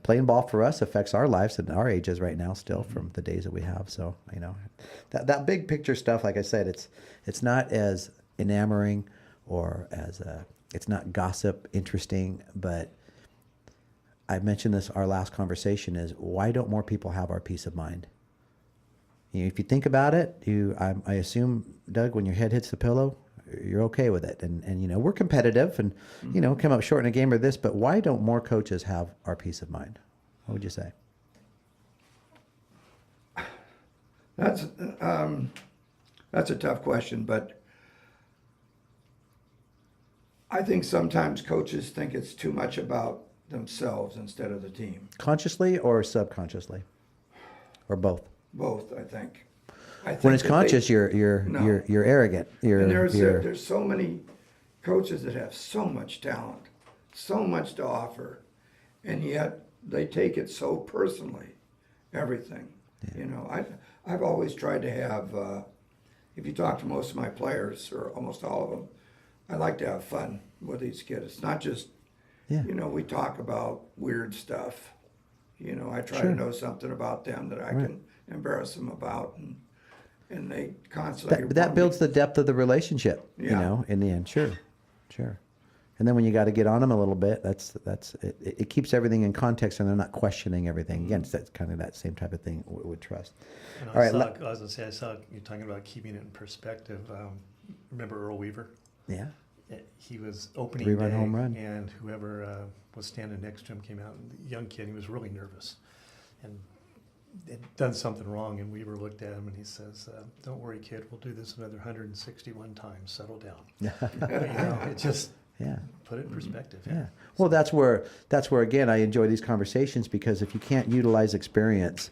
Speaker 4: playing ball for us affects our lives and our ages right now still from the days that we have. So, that big picture stuff, like I said, it's not as enamoring or as it's not gossip interesting, but I mentioned this, our last conversation is, why don't more people have our peace of mind? If you think about it, I assume, Doug, when your head hits the pillow, you're okay with it. And we're competitive and, come up short in a game or this, but why don't more coaches have our peace of mind? What would you say?
Speaker 2: That's a tough question, but I think sometimes coaches think it's too much about themselves instead of the team.
Speaker 4: Consciously or subconsciously? Or both?
Speaker 2: Both, I think.
Speaker 4: When it's conscious, you're arrogant.
Speaker 2: There's so many coaches that have so much talent, so much to offer, and yet they take it so personally, everything. Yeah. I've always tried to have, if you talk to most of my players, or almost all of them, I like to have fun with these kids. It's not just, we talk about weird stuff. I try to know something about them that I can embarrass them about, and they constantly.
Speaker 4: That builds the depth of the relationship, in the end. Sure. And then when you got to get on them a little bit, that's it keeps everything in context, and they're not questioning everything. Again, it's that kind of that same type of thing with trust.
Speaker 5: I was going to say, I saw you talking about keeping it in perspective. Remember Earl Weaver?
Speaker 4: Yeah.
Speaker 5: He was opening
Speaker 4: 3-run
Speaker 5: day,
Speaker 4: home run,
Speaker 5: and whoever was standing next to him came out. And the young kid, he was really nervous, and had done something wrong. And Weaver looked at him and he says, "Don't worry, kid. We'll do this another 161 times. Settle down." It just put it in perspective.
Speaker 4: Yeah. Well, that's where again I enjoy these conversations, because if you can't utilize experience,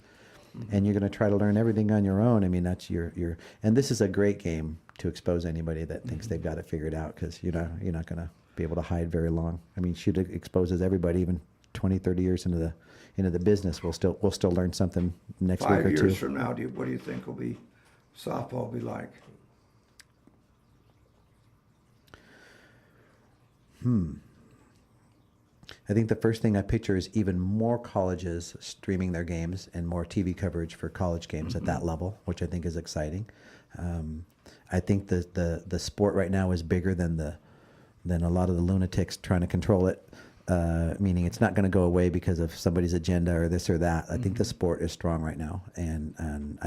Speaker 4: and you're going to try to learn everything on your own, I mean that's your. And this is a great game to expose anybody that thinks they've got it figured out, because you're not going to be able to hide very long. I mean, shoot exposes everybody, even 20, 30 years into the business. We'll still learn something next week or two.
Speaker 2: 5 years from now, what do you think softball will be like?
Speaker 4: I think the first thing I picture is even more colleges streaming their games and more TV coverage for college games at that level, which I think is exciting. I think the sport right now is bigger than a lot of the lunatics trying to control it. Meaning it's not going to go away because of somebody's agenda or this or that. I think the sport is strong right now, and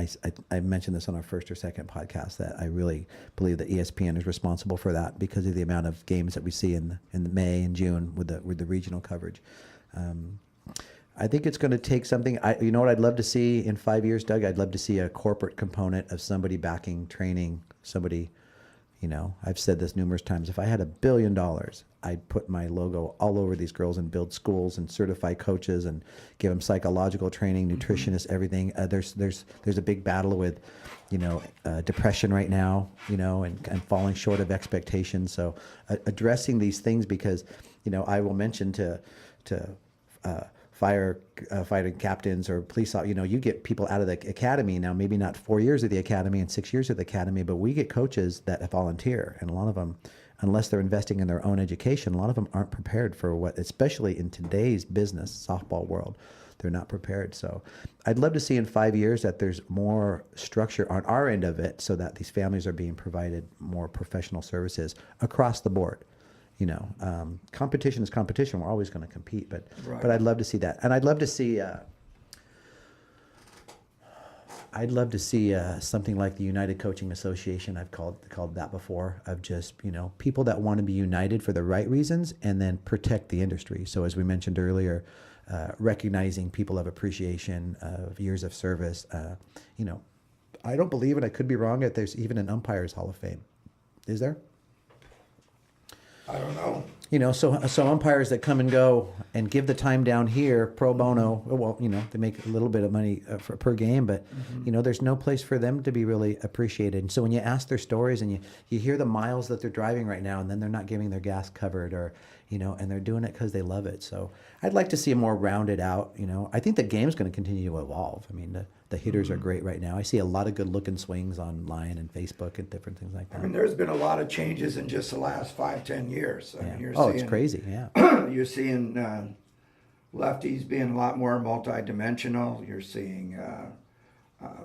Speaker 4: I mentioned this on our first or second podcast that I really believe that ESPN is responsible for that because of the amount of games that we see in May and June with the regional coverage. I think it's going to take something. You know what I'd love to see in 5 years, Doug? I'd love to see a corporate component of somebody backing training, somebody You know, I've said this numerous times. If I had $1 billion, I'd put my logo all over these girls and build schools and certify coaches and give them psychological training, nutritionists, everything. There's a big battle with, you know, depression right now, you know, and falling short of expectations. So addressing these things, because, you know, I will mention to fighter captains or police, you know, you get people out of the academy now, maybe not 4 years of the academy and 6 years of the academy, but we get coaches that volunteer, and a lot of them, unless they're investing in their own education, a lot of them aren't prepared for what, especially in today's business softball world, they're not prepared. So I'd love to see in 5 years that there's more structure on our end of it, so that these families are being provided more professional services across the board. You know, competition is competition. We're always going to compete, but
Speaker 2: Right.
Speaker 4: but I'd love to see that, and I'd love to see something like the United Coaching Association. I've called that before, of just, you know, people that want to be united for the right reasons and then protect the industry. So as we mentioned earlier, recognizing people of appreciation, of years of service. You know, I don't believe, and I could be wrong, that there's even an umpires Hall of Fame. Is there?
Speaker 2: I don't know.
Speaker 4: You know, so umpires that come and go and give the time down here pro bono, well, you know, they make a little bit of money per game, but, you know, there's no place for them to be really appreciated. And so when you ask their stories and you hear the miles that they're driving right now, and then they're not getting their gas covered, or, you know, and they're doing it because they love it. So I'd like to see a more rounded out, you know. I think the game's going to continue to evolve. I mean, the hitters are great right now. I see a lot of good looking swings online and Facebook and different things like that.
Speaker 2: I mean, there's been a lot of changes in just the last 5-10 years. I mean,
Speaker 4: Yeah. It's crazy. Yeah.
Speaker 2: You're seeing lefties being a lot more multi-dimensional. You're seeing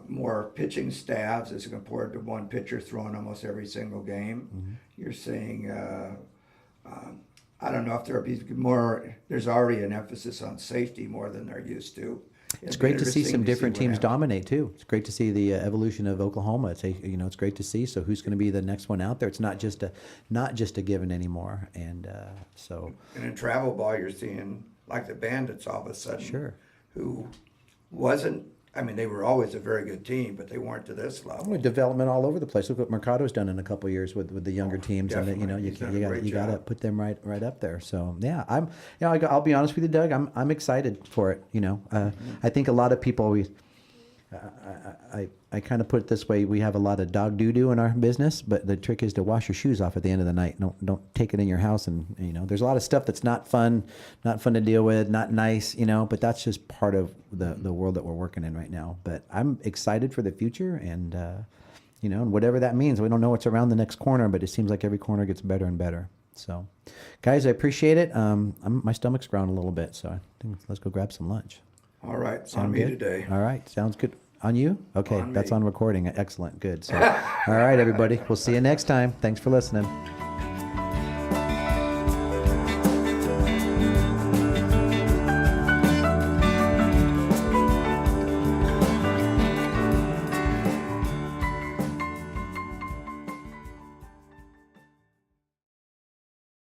Speaker 2: more pitching staffs as compared to one pitcher throwing almost every single game. You're seeing, I don't know if there'll be more, there's already an emphasis on safety more than they're used to.
Speaker 4: It's great to see some different teams
Speaker 2: what
Speaker 4: dominate too. It's great to see the evolution of Oklahoma. It's great to see. So who's going to be the next one out there? It's not just a given anymore. And so.
Speaker 2: And in travel ball, you're seeing like the Bandits all of a sudden.
Speaker 4: Sure.
Speaker 2: Who wasn't. I mean, they were always a very good team, but they weren't to this level.
Speaker 4: Development all over the place. Look what Mercado's done in a couple of years with the younger teams, and you know,
Speaker 2: definitely. He's done a great
Speaker 4: you got to
Speaker 2: job.
Speaker 4: put them right up there. So yeah, I'll be honest with you, Doug. I'm excited for it. You know, I think a lot of people I kind of put it this way: we have a lot of dog doo-doo in our business, but the trick is to wash your shoes off at the end of the night. Don't take it in your house, and you know, there's a lot of stuff that's not fun to deal with, not nice, you know. But that's just part of the world that we're working in right now. But I'm excited for the future, and you know, and whatever that means. We don't know what's around the next corner, but it seems like every corner gets better and better. So, guys, I appreciate it. My stomach's growing a little bit, so I think let's go grab some lunch.
Speaker 2: All right,
Speaker 4: Sound
Speaker 2: on me
Speaker 4: good?
Speaker 2: today.
Speaker 4: All right, sounds good. On you? Okay,
Speaker 2: On
Speaker 4: that's
Speaker 2: me.
Speaker 4: on recording. Excellent, good. So, all right, everybody, we'll see you next time. Thanks for listening.